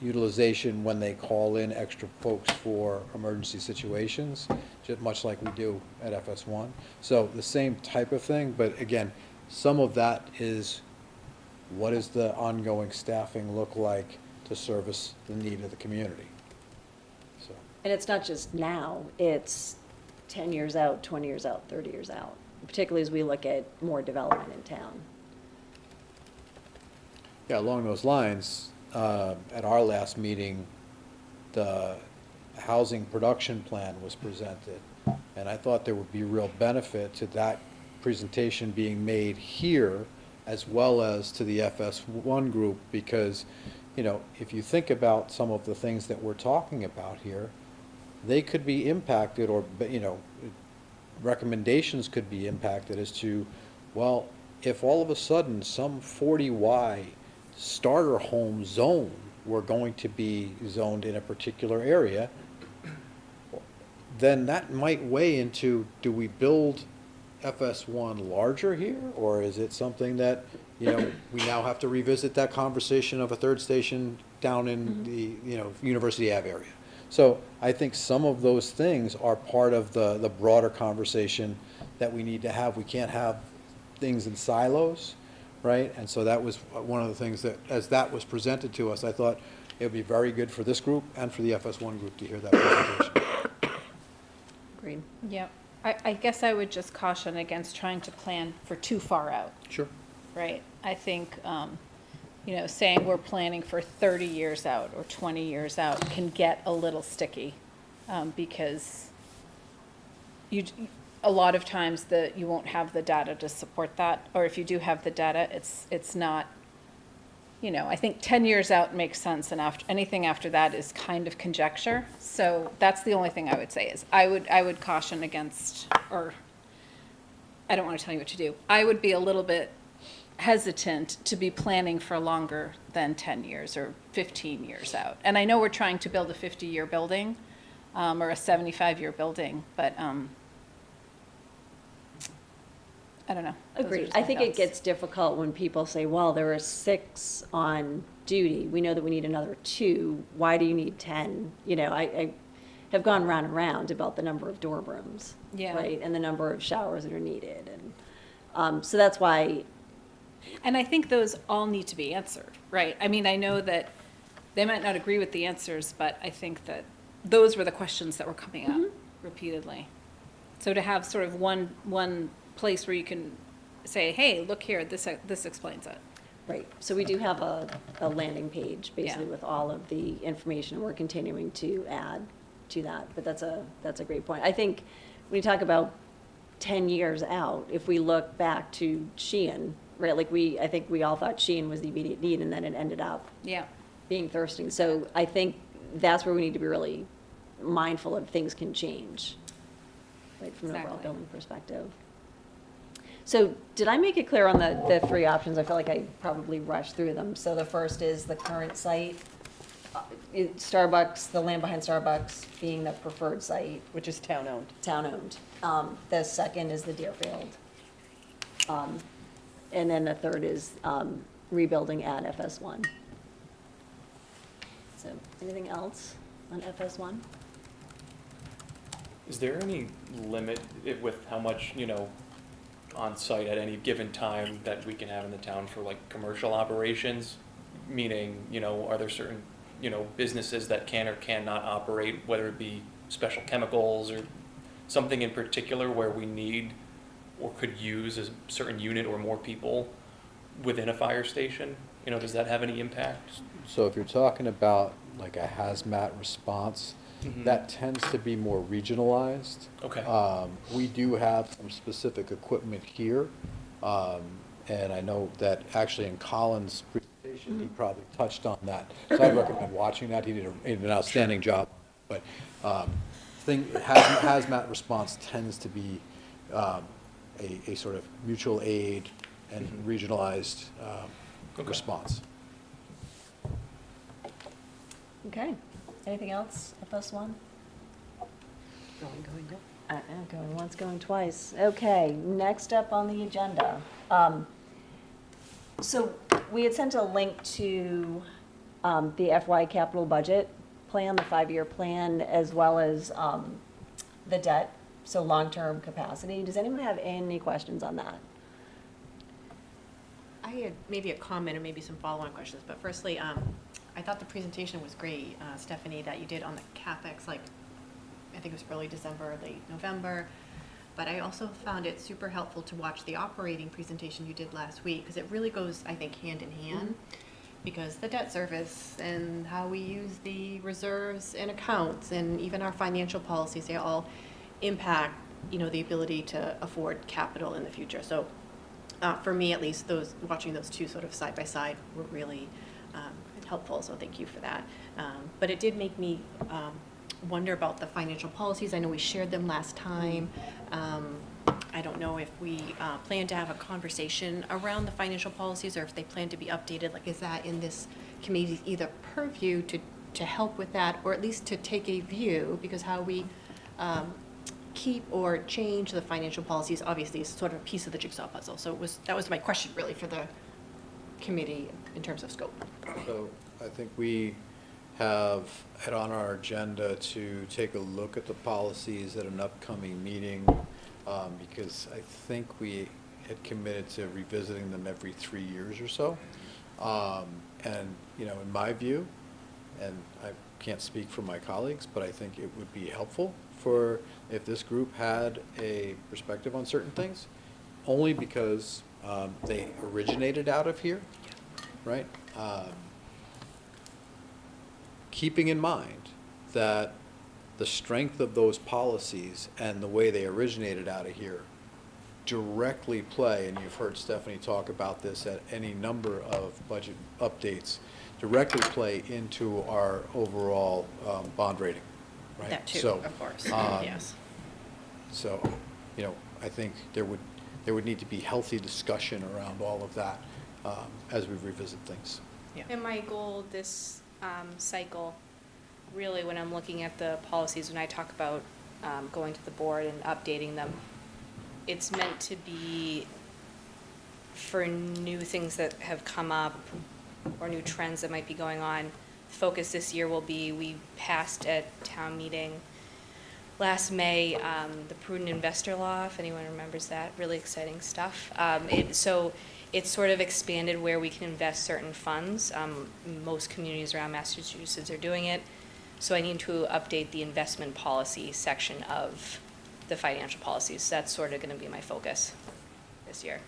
C: utilization when they call in extra folks for emergency situations, just much like we do at FS1. So the same type of thing, but again, some of that is what does the ongoing staffing look like to service the need of the community? So.
A: And it's not just now, it's 10 years out, 20 years out, 30 years out, particularly as we look at more development in town.
C: Yeah, along those lines, at our last meeting, the housing production plan was presented, and I thought there would be real benefit to that presentation being made here as well as to the FS1 group, because, you know, if you think about some of the things that we're talking about here, they could be impacted, or, you know, recommendations could be impacted as to, well, if all of a sudden some 40Y starter home zone were going to be zoned in a particular area, then that might weigh into, do we build FS1 larger here? Or is it something that, you know, we now have to revisit that conversation of a third station down in the, you know, University Ave area? So I think some of those things are part of the broader conversation that we need to have. We can't have things in silos, right? And so that was one of the things that, as that was presented to us, I thought it would be very good for this group and for the FS1 group to hear that presentation.
A: Agreed.
B: Yep. I guess I would just caution against trying to plan for too far out,
C: Sure.
B: right? I think, you know, saying we're planning for 30 years out or 20 years out can get a little sticky, because a lot of times you won't have the data to support that, or if you do have the data, it's not, you know, I think 10 years out makes sense, and anything after that is kind of conjecture. So that's the only thing I would say is I would caution against, or I don't want to tell you what to do. I would be a little bit hesitant to be planning for longer than 10 years or 15 years out. And I know we're trying to build a 50-year building, or a 75-year building, but I don't know. Those are
A: Agreed.
B: just
A: I
B: my
A: think it
B: thoughts.
A: gets difficult when people say, well, there are 6 on duty. We know that we need another 2. Why do you need 10? You know, I have gone round and round about the number of dorm rooms.
B: Yeah.
A: Right, and the number of showers that are needed. And so that's why,
B: And I think those all need to be answered, right? I mean, I know that they might not agree with the answers, but I think that those were the questions that were coming up repeatedly. So to have sort of one place where you can say, hey, look here, this explains it.
A: right, so we do have a landing page, basically,
B: Yeah.
A: with all of the information. We're continuing to add to that, but that's a great point. I think when you talk about 10 years out, if we look back to Sheehan, right, like I think we all thought Sheehan was the immediate need, and then it ended up
B: Yeah.
A: being Thurston. So I think that's where we need to be really mindful of things can change, right, from an overall
B: Exactly.
A: building perspective. So did I make it clear on the 3 options? I feel like I probably rushed through them. So the first is the current site, Starbucks, the land behind Starbucks being the preferred site,
H: Which is town-owned.
A: town-owned. The second is the Deerfield. And then the third is rebuilding at FS1. So anything else on FS1?
K: Is there any limit with how much, you know, on site at any given time that we can have in the town for like commercial operations? Meaning, you know, are there certain, you know, businesses that can or cannot operate, whether it be special chemicals or something in particular where we need or could use a certain unit or more people within a fire station? You know, does that have any impact?
C: So if you're talking about like a hazmat response,
K: Mhm.
C: that tends to be more regionalized.
K: Okay.
C: We do have some specific equipment here, and I know that actually in Colin's presentation, he probably touched on that. So I recommend watching that. He did an outstanding job. But hazmat response tends to be a sort of mutual aid and regionalized
K: Okay.
C: response.
A: Okay. Anything else, FS1?
H: Going.
A: Going once, going twice. Okay, next up on the agenda. So we had sent a link to the FY capital budget plan, the 5-year plan, as well as the debt, so long-term capacity. Does anyone have any questions on that?
G: I had maybe a comment or maybe some follow-on questions, but firstly, I thought the presentation was great, Stephanie, that you did on the CapEx, like, I think it was early December, late November. But I also found it super helpful to watch the operating presentation you did last week, because it really goes, I think, hand in hand. Because the debt service and how we use the reserves and accounts and even our financial policies, they all impact, you know, the ability to afford capital in the future. So for me at least, watching those two sort of side by side were really helpful, so thank you for that. But it did make me wonder about the financial policies. I know we shared them last time. I don't know if we plan to have a conversation around the financial policies, or if they plan to be updated. Like, is that in this committee's either purview to help with that, or at least to take a view, because how we keep or change the financial policies obviously is sort of a piece of the jigsaw puzzle. So that was my question really for the committee in terms of scope.
C: So I think we have it on our agenda to take a look at the policies at an upcoming meeting, because I think we had committed to revisiting them every 3 years or so. And, you know, in my view, and I can't speak for my colleagues, but I think it would be helpful for if this group had a perspective on certain things, only because they originated out of here, right? Keeping in mind that the strength of those policies and the way they originated out of here directly play, and you've heard Stephanie talk about this at any number of budget updates, directly play into our overall bond rating, right?
G: That too,
C: So,
G: of course, yes.
C: So, you know, I think there would need to be healthy discussion around all of that as we revisit things.
J: And my goal this cycle, really when I'm looking at the policies, when I talk about going to the board and updating them, it's meant to be for new things that have come up or new trends that might be going on. Focus this year will be, we passed at town meeting last May, the prudent investor law, if anyone remembers that, really exciting stuff. So it's sort of expanded where we can invest certain funds. Most communities around Massachusetts are doing it. So I need to update the investment policy section of the financial policies. That's sort of going to be my focus this year.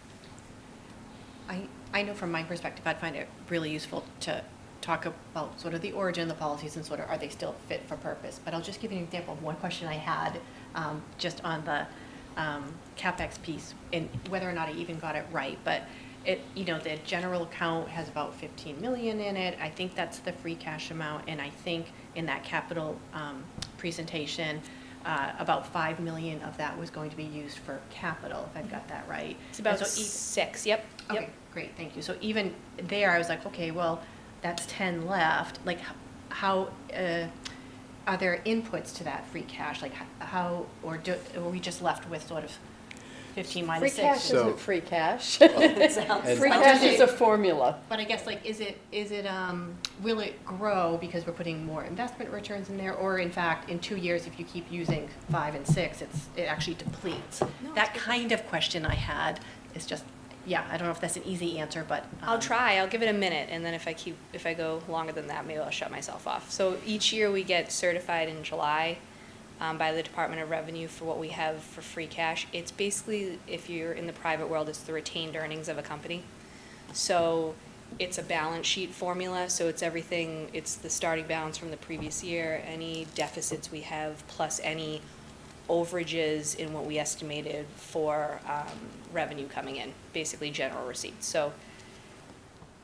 G: I know from my perspective, I'd find it really useful to talk about sort of the origin of the policies and sort of are they still fit for purpose. But I'll just give you an example of one question I had just on the CapEx piece and whether or not I even got it right. But it, you know, the general account has about 15 million in it. I think that's the free cash amount. And I think in that capital presentation, about 5 million of that was going to be used for capital, if I've got that right.
J: It's about
G: And so
J: 6, yep.
G: Okay,
J: Yep.
G: great, thank you. So even there, I was like, okay, well, that's 10 left. Like, how, are there inputs to that free cash? Like, how, or are we just left with sort of 15 minus 6?
H: Free cash
C: So-
H: isn't free cash.
A: It sounds
H: Free
A: like-
H: cash is a formula.
G: But I guess, like, is it, will it grow because we're putting more investment returns in there? Or in fact, in 2 years, if you keep using 5 and 6, it actually depletes?
J: No,
G: That
J: it's good.
G: kind of question I had is just, yeah, I don't know if that's an easy answer, but.
J: I'll try. I'll give it a minute, and then if I go longer than that, maybe I'll shut myself off. So each year we get certified in July by the Department of Revenue for what we have for free cash. It's basically, if you're in the private world, it's the retained earnings of a company. So it's a balance sheet formula, so it's everything, it's the starting balance from the previous year, any deficits we have, plus any overages in what we estimated for revenue coming in, basically general receipts. So,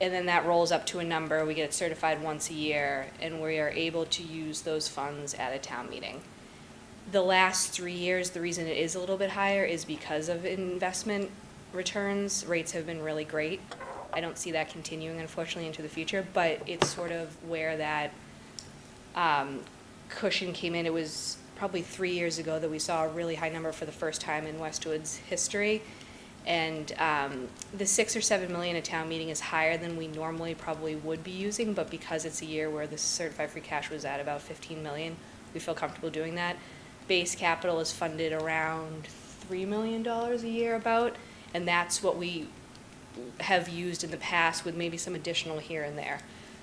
J: and then that rolls up to a number, we get it certified once a year, and we are able to use those funds at a town meeting. The last 3 years, the reason it is a little bit higher is because of investment returns. Rates have been really great. I don't see that continuing, unfortunately, into the future, but it's sort of where that cushion came in. It was probably 3 years ago that we saw a really high number for the first time in Westwood's history. And the 6 or 7 million a town meeting is higher than we normally probably would be using, but because it's a year where the certified free cash was at about 15 million, we feel comfortable doing that. Base capital is funded around $3 million a year about, and that's what we have used in the past with maybe some additional here and there.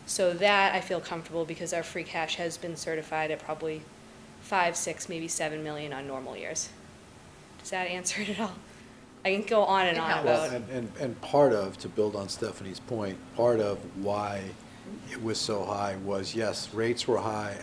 J: So that I feel comfortable because our free cash has been certified at probably 5, 6, maybe 7 million on normal years. Does that answer it at all? I can go on and
G: It
J: on
G: helps.
J: about.
C: Well, and part of, to build on Stephanie's point, part of why it was so high was, yes, rates were high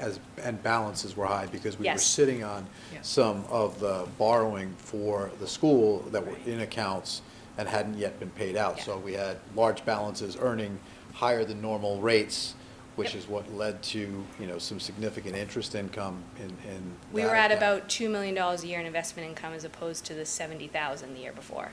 C: and balances were high because we were
J: Yes.
C: sitting on
G: Yeah.
C: some of the borrowing for the school that were in accounts and hadn't yet been paid out.
J: Yeah.
C: So we had large balances earning higher than normal rates, which
J: Yep.
C: is what led to, some significant interest income in
J: We
C: that
J: were at
C: account.
J: about $2 million a year in investment income as opposed to the 70,000 the year before.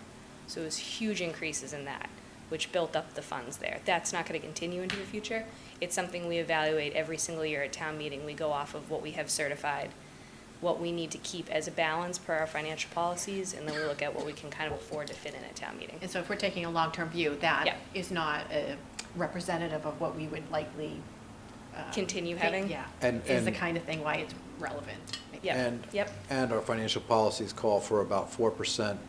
J: So it was huge increases in that, which built up the funds there. That's not going to continue into the future. It's something we evaluate every single year at town meeting. We go off of what we have certified, what we need to keep as a balance per our financial policies, and then we look at what we can kind of afford to fit in at town meeting.
G: And so if we're taking a long-term view, that
J: Yeah.
G: is not representative of what we would likely.
J: Continue
G: think-
J: having?
G: Yeah,
C: And-
G: is the
C: and-
G: kind of thing why it's relevant.
J: Yep.
C: And,
J: Yep.
C: and our financial policies call for about 4%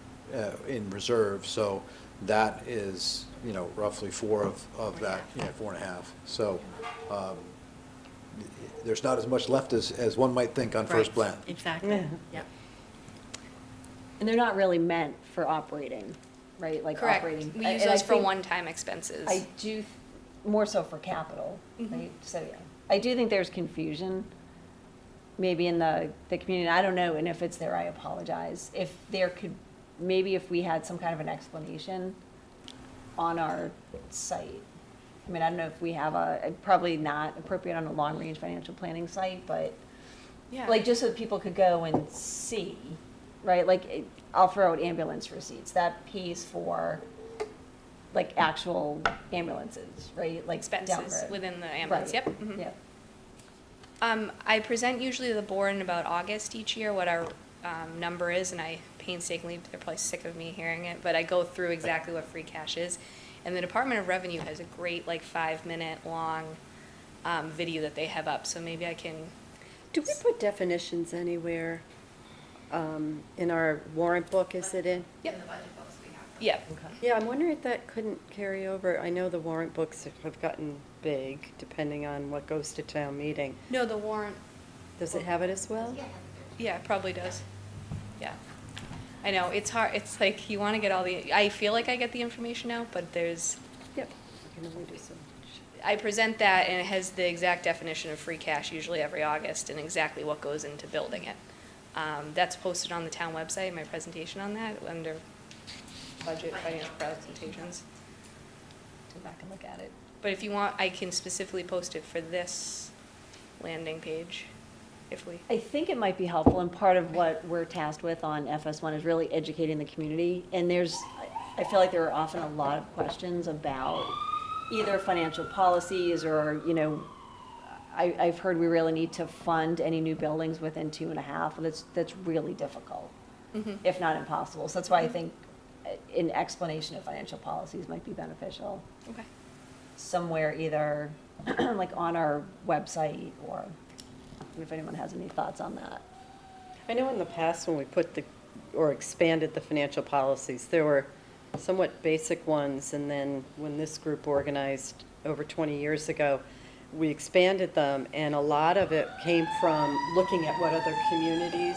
C: in reserve, so that is, roughly four of that, 4.5. So, there's not as much left as one might think on first
G: Right.
C: glance.
G: Exactly,
F: Yeah.
G: yep.
A: And they're not really meant for operating, right? Like
J: Correct.
A: operating.
J: We use
A: and I
J: those for
A: think-
J: one-time expenses.
A: I do, more so for capital,
J: Mhm.
A: right? So, yeah. I do think there's confusion, maybe in the community, I don't know, and if it's there, I apologize. If there could, maybe if we had some kind of an explanation on our site. I mean, I don't know if we have probably not appropriate on a long-range financial planning site, but,
J: Yeah.
A: like, just so that people could go and see, right? Like, I'll throw out ambulance receipts, that pays for, like, actual ambulances, right? Like, down
J: Expenses
A: road.
J: within the ambulance,
A: Right.
J: yep. Mhm.
A: Yeah.
J: I present usually to the board in about August each year what our number is, and I painstakingly, they're probably sick of me hearing it, but I go through exactly what free cash is. And the Department of Revenue has a great, like, 5-minute long video that they have up, so maybe I can,
H: Do we put definitions anywhere in our warrant book, is it in?
J: yep. Yeah,
H: Yeah, I'm wondering if that couldn't carry over. I know the warrant books have gotten big, depending on what goes to town meeting.
J: no, the warrant,
H: Does it have it as well?
J: yeah, it probably does. Yeah. I know, it's hard, it's like, you want to get all the, I feel like I get the information out, but there's,
H: Yep. I can only do so much.
J: I present that, and it has the exact definition of free cash usually every August, and exactly what goes into building it. That's posted on the town website, my presentation on that, under budget financial presentations.
A: Go back and look at it.
J: But if you want, I can specifically post it for this landing page, if we,
A: I think it might be helpful, and part of what we're tasked with on FS1 is really educating the community. And I feel like there are often a lot of questions about either financial policies or, I've heard we really need to fund any new buildings within 2.5. That's really difficult, if not impossible. So that's why I think an explanation of financial policies might be beneficial
J: okay.
A: somewhere, either like on our website, or if anyone has any thoughts on that.
H: I know in the past when we or expanded the financial policies, there were somewhat basic ones, and then when this group organized over 20 years ago, we expanded them, and a lot of it came from looking at what other communities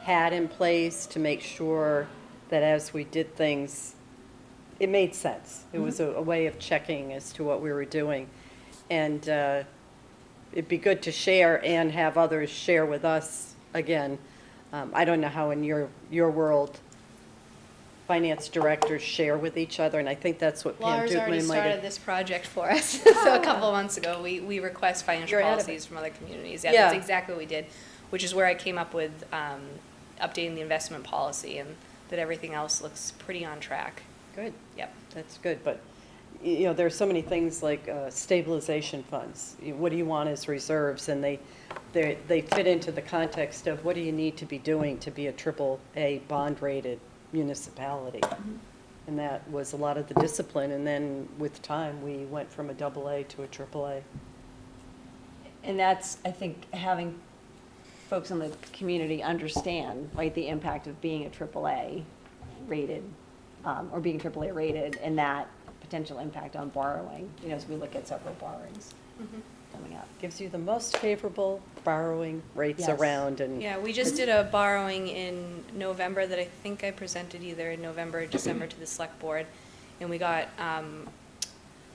H: had in place to make sure that as we did things, it made sense. It was a way of checking as to what we were doing. And it'd be good to share and have others share with us again. I don't know how in your world finance directors share with each other, and I think that's what Pam
J: Laura's already
H: Dugman might
J: started
H: have.
J: this project for us, so a couple of months ago, we request financial
H: You're ahead of
J: policies
H: it.
J: from other communities. Yeah,
H: Yeah.
J: that's exactly what we did, which is where I came up with updating the investment policy, and that everything else looks pretty on track.
H: Good,
J: Yep.
H: that's good, but, there are so many things like stabilization funds. What do you want as reserves? And they fit into the context of what do you need to be doing to be a AAA bond-rated municipality? And that was a lot of the discipline, and then with time, we went from a AA to a AAA.
A: And that's, I think, having folks in the community understand, right, the impact of being a AAA rated, or being AAA rated, and that potential impact on borrowing, as we look at several borrowings coming up.
H: Gives you the most favorable borrowing rates
A: Yes.
H: around, and
J: Yeah, we just did a borrowing in November that I think I presented either in November or December to the select board, and we got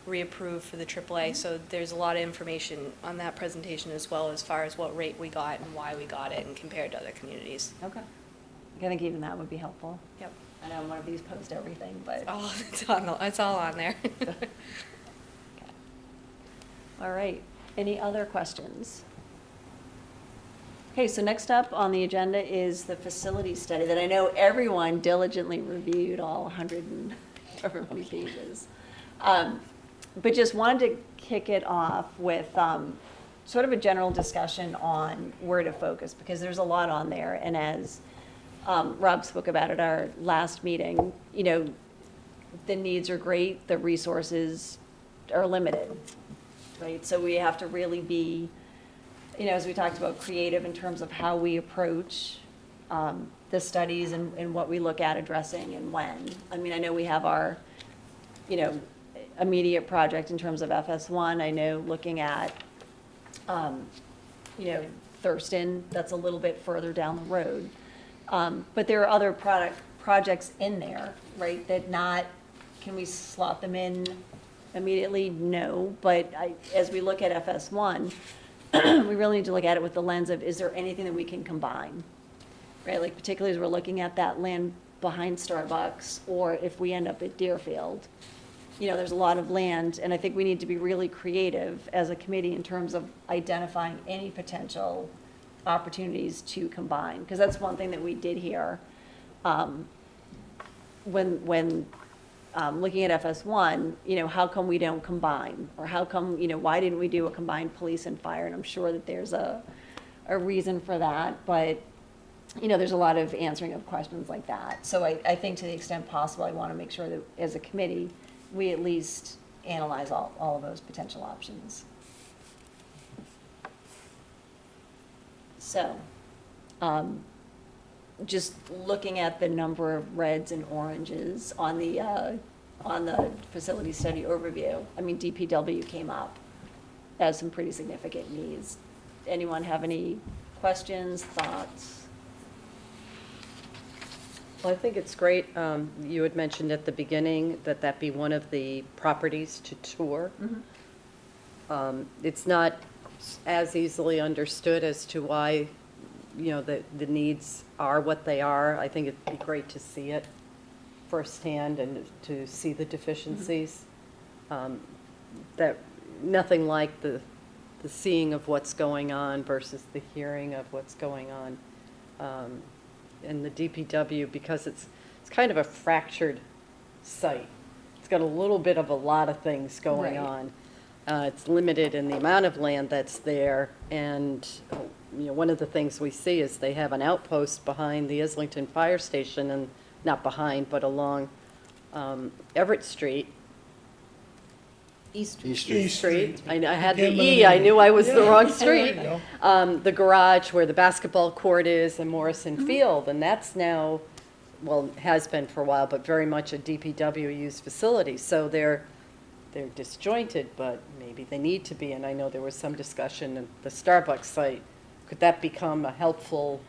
J: reapproved for the AAA, so there's a lot of information on that presentation as well, as far as what rate we got and why we got it and compared to other communities.
A: Okay. I think even that would be helpful.
J: Yep.
A: I know one of these post everything, but,
J: It's all on there.
A: all right. Any other questions? Okay, so next up on the agenda is the facility study that I know everyone diligently reviewed, all 100 and however many pages. But just wanted to kick it off with sort of a general discussion on where to focus, because there's a lot on there. And as Rob spoke about at our last meeting, you know, the needs are great, the resources are limited, right? So we have to really be, you know, as we talked about, creative in terms of how we approach the studies and what we look at addressing and when. I mean, I know we have our, you know, immediate project in terms of FS1. I know looking at, you know, Thurston, that's a little bit further down the road. But there are other projects in there, right, that not, can we slot them in immediately? No, but as we look at FS1, we really need to look at it with the lens of, is there anything that we can combine? Right, like particularly as we're looking at that land behind Starbucks, or if we end up at Deerfield, you know, there's a lot of land, and I think we need to be really creative as a committee in terms of identifying any potential opportunities to combine, because that's one thing that we did here when looking at FS1, you know, how come we don't combine? Or how come, you know, why didn't we do a combined police and fire? And I'm sure that there's a reason for that, but, you know, there's a lot of answering of questions like that. So I think to the extent possible, I want to make sure that as a committee, we at least analyze all of those potential options. So, just looking at the number of reds and oranges on the facility study overview, I mean, DPW came up as some pretty significant needs. Anyone have any questions, thoughts?
H: Well, I think it's great. You had mentioned at the beginning that be one of the properties to tour. It's not as easily understood as to why, you know, the needs are what they are. I think it'd be great to see it firsthand and to see the deficiencies. That nothing like the seeing of what's going on versus the hearing of what's going on. And the DPW, because it's kind of a fractured site. It's got a little bit of a lot of things going
A: Right.
H: on. It's limited in the amount of land that's there, and you know, one of the things we see is they have an outpost behind the Islington Fire Station, and not behind, but along Everett Street.
A: East
D: East
H: Street. I had the
D: Can't
H: E,
D: believe
H: I
D: it.
H: knew I was the
D: Yeah,
H: wrong
D: there
H: street.
D: you go.
H: The garage where the basketball court is and Morrison Field, and that's now, well, has been for a while, but very much a DPW-used facility. So they're disjointed, but maybe they need to be. And I know there was some discussion at the Starbucks site. Could that become a helpful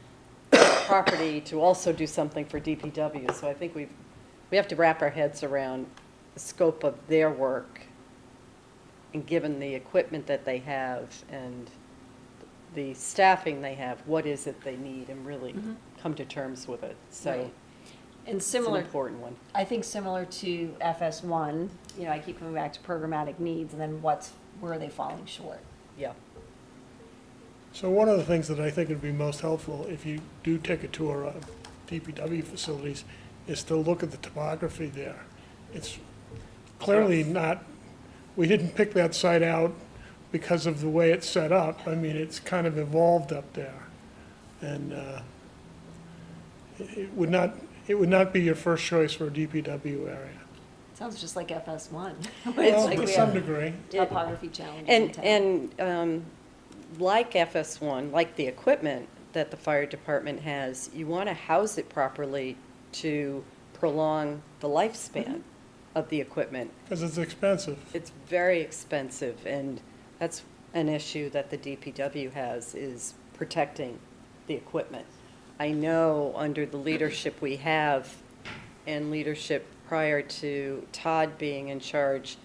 H: property to also do something for DPW? So I think we have to wrap our heads around the scope of their work, and given the equipment that they have and the staffing they have, what is it they need, and really come to terms with it. So
A: Right. And
H: it's
A: similar,
H: an important one.
A: I think similar to FS1, you know, I keep coming back to programmatic needs, and then where are they falling short?
H: Yeah.
D: So one of the things that I think would be most helpful if you do take a tour of DPW facilities is to look at the topography there. It's clearly not, we didn't pick that site out because of the way it's set up. I mean, it's kind of evolved up there. And it would not be your first choice for a DPW area.
A: Sounds just like FS1.
D: Well,
A: Like
D: to
A: we
D: some
A: have
D: degree.
A: Topography challenges in town.
H: And like FS1, like the equipment that the fire department has, you want to house it properly to prolong the lifespan of the equipment.
D: Because it's expensive.
H: It's very expensive, and that's an issue that the DPW has, is protecting the equipment. I know under the leadership we have, and leadership prior to Todd being in charge,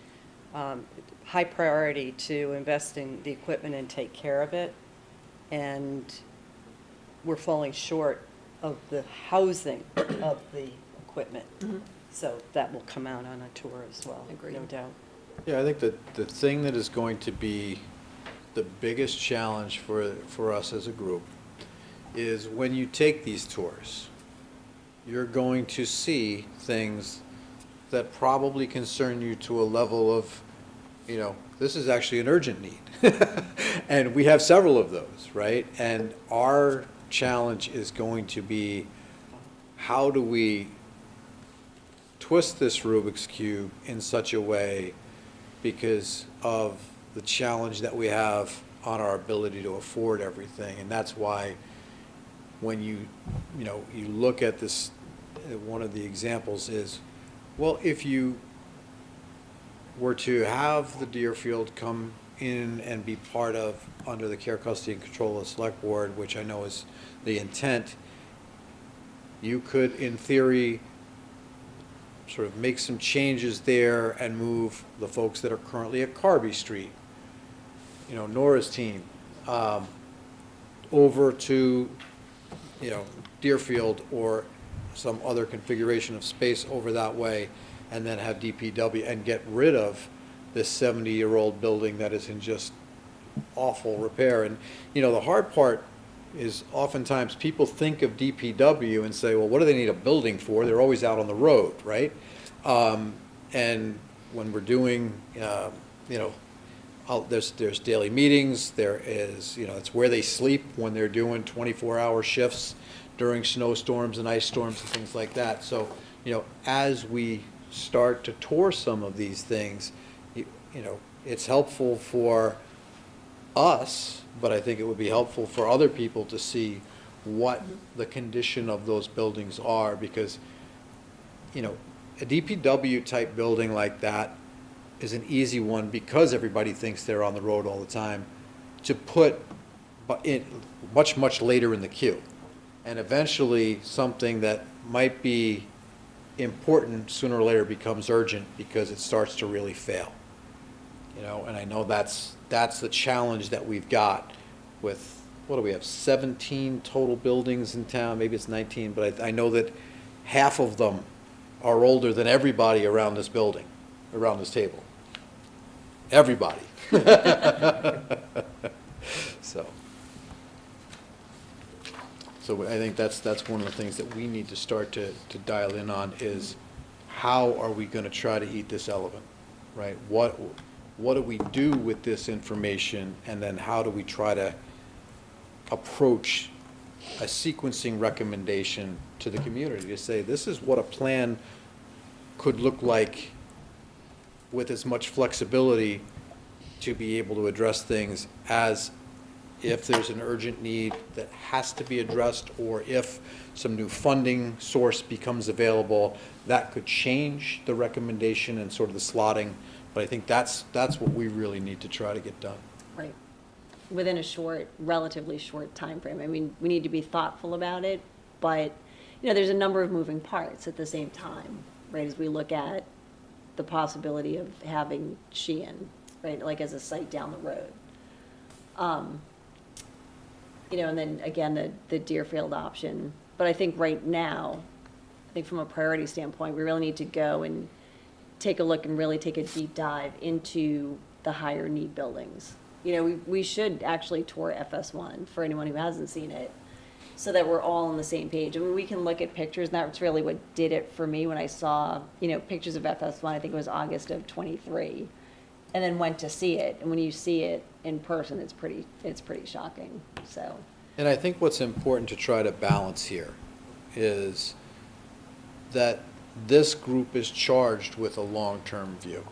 H: high priority to invest in the equipment and take care of it. And we're falling short of the housing of the equipment. So that will come out on a tour as well,
A: Agreed.
H: no doubt.
C: Yeah, I think that the thing that is going to be the biggest challenge for us as a group is when you take these tours, you're going to see things that probably concern you to a level of, this is actually an urgent need. And we have several of those, right? And our challenge is going to be, how do we twist this Rubik's Cube in such a way because of the challenge that we have on our ability to afford everything. And that's why when you look at this, one of the examples is, well, if you were to have the Deerfield come in and be part of, under the care, custody, and control of the select board, which I know is the intent, you could, in theory, sort of make some changes there and move the folks that are currently at Carby Street, Nora's team, over to, Deerfield or some other configuration of space over that way, and then have DPW and get rid of this 70-year-old building that is in just awful repair. And, the hard part is oftentimes people think of DPW and say, well, what do they need a building for? They're always out on the road, right? And when we're doing, there's daily meetings, there is, it's where they sleep when they're doing 24-hour shifts during snowstorms and ice storms and things like that. So, as we start to tour some of these things, it's helpful for us, but I think it would be helpful for other people to see what the condition of those buildings are, because, a DPW type building like that is an easy one because everybody thinks they're on the road all the time to put in much, much later in the queue. And eventually something that might be important sooner or later becomes urgent because it starts to really fail. And I know that's the challenge that we've got with, what do we have, 17 total buildings in town, maybe it's 19, but I know that half of them are older than everybody around this building, around this table. Everybody. So I think that's one of the things that we need to start to dial in on is, how are we going to try to eat this elephant, right? What do we do with this information, and then how do we try to approach a sequencing recommendation to the community to say, this is what a plan could look like with as much flexibility to be able to address things as if there's an urgent need that has to be addressed, or if some new funding source becomes available, that could change the recommendation and sort of the slotting. But I think that's what we really need to try to get done.
A: Right. Within a relatively short time frame. I mean, we need to be thoughtful about it, but, there's a number of moving parts at the same time, right? As we look at the possibility of having Sheehan, right, like as a site down the road. And then again, the Deerfield option. But I think right now, from a priority standpoint, we really need to go and take a look and really take a deep dive into the higher need buildings. We should actually tour FS1 for anyone who hasn't seen it, so that we're all on the same page. I mean, we can look at pictures, and that's really what did it for me when I saw, pictures of FS1, I think it was August of '23, and then went to see it. And when you see it in person, it's pretty shocking, so.
C: And I think what's important to try to balance here is that this group is charged with a long-term view.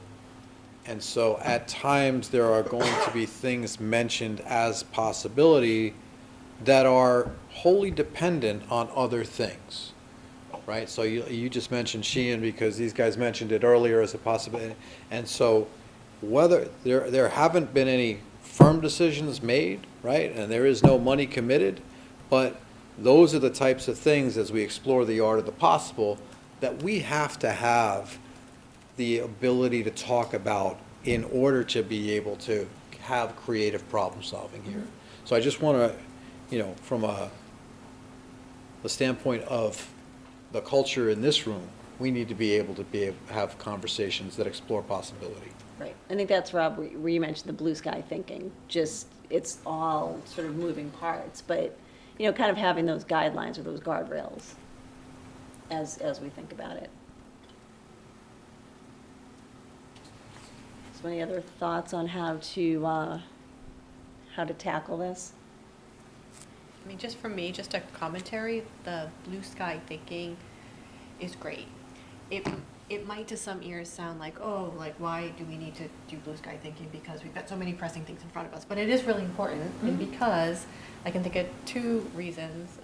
C: And so at times there are going to be things mentioned as possibility that are wholly dependent on other things, right? So you just mentioned Sheehan because these guys mentioned it earlier as a possibility. And so whether there haven't been any firm decisions made, right? And there is no money committed, but those are the types of things, as we explore the art of the possible, that we have to have the ability to talk about in order to be able to have creative problem solving here. So I just want to, from a the standpoint of the culture in this room, we need to be able to have conversations that explore possibility.
A: Right. I think that's, Rob, where you mentioned the blue sky thinking, just, it's all sort of moving parts, but, you know, kind of having those guidelines or those guardrails as we think about it. So any other thoughts on how to tackle this?
G: I mean, just for me, just a commentary, the blue sky thinking is great. It might to some ears sound like, oh, like, why do we need to do blue sky thinking? Because we've got so many pressing things in front of us. But it is really important, and because I can think of two reasons.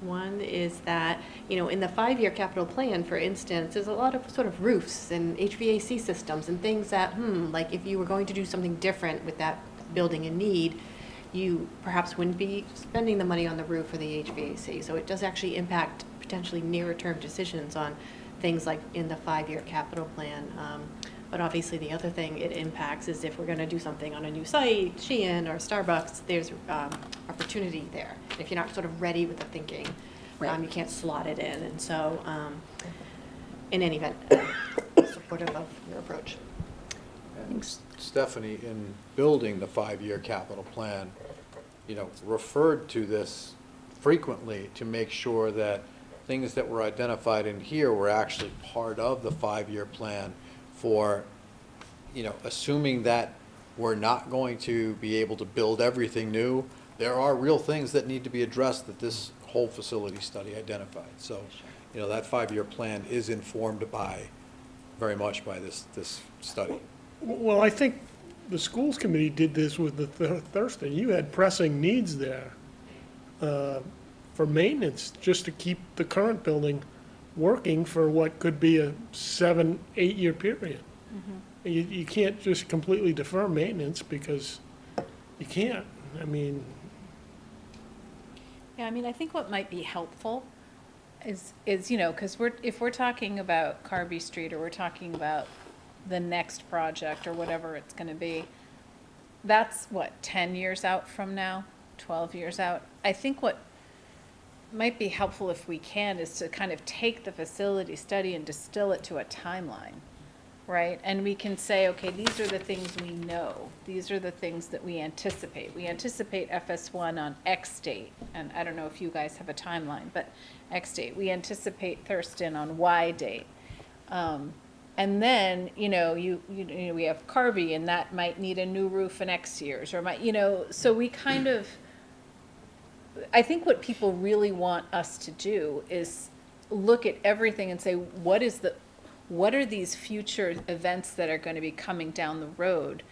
G: One is that, you know, in the 5-year capital plan, for instance, there's a lot of sort of roofs and HVAC systems and things that, like if you were going to do something different with that building in need, you perhaps wouldn't be spending the money on the roof or the HVAC. So it does actually impact potentially nearer term decisions on things like in the 5-year capital plan. But obviously the other thing it impacts is if we're going to do something on a new site, Shein or Starbucks, there's opportunity there. If you're not sort of ready with the thinking,
A: Right.
G: you can't slot it in. And so in any event, supportive of your approach.
A: Thanks.
C: Stephanie, in building the 5-year capital plan, you know, referred to this frequently to make sure that things that were identified in here were actually part of the 5-year plan for, you know, assuming that we're not going to be able to build everything new, there are real things that need to be addressed that this whole facility study identified. So, you know, that 5-year plan is informed very much by this study.
D: Well, I think the schools committee did this with the Thurston. You had pressing needs there for maintenance, just to keep the current building working for what could be a 7-8 year period. You can't just completely defer maintenance because you can't. I mean,
B: Yeah, I mean, I think what might be helpful is, you know, because if we're talking about Carby Street, or we're talking about the next project, or whatever it's gonna be, that's what, 10 years out from now, 12 years out? I think what might be helpful, if we can, is to kind of take the facility study and distill it to a timeline, right? And we can say, okay, these are the things we know. These are the things that we anticipate. We anticipate FS1 on X date, and I don't know if you guys have a timeline, but X date. We anticipate Thurston on Y date. And then, you know, we have Carby, and that might need a new roof in X years, or might, you know, so we kind of, I think what people really want us to do is look at everything and say, what are these future events that are going to be coming down the road?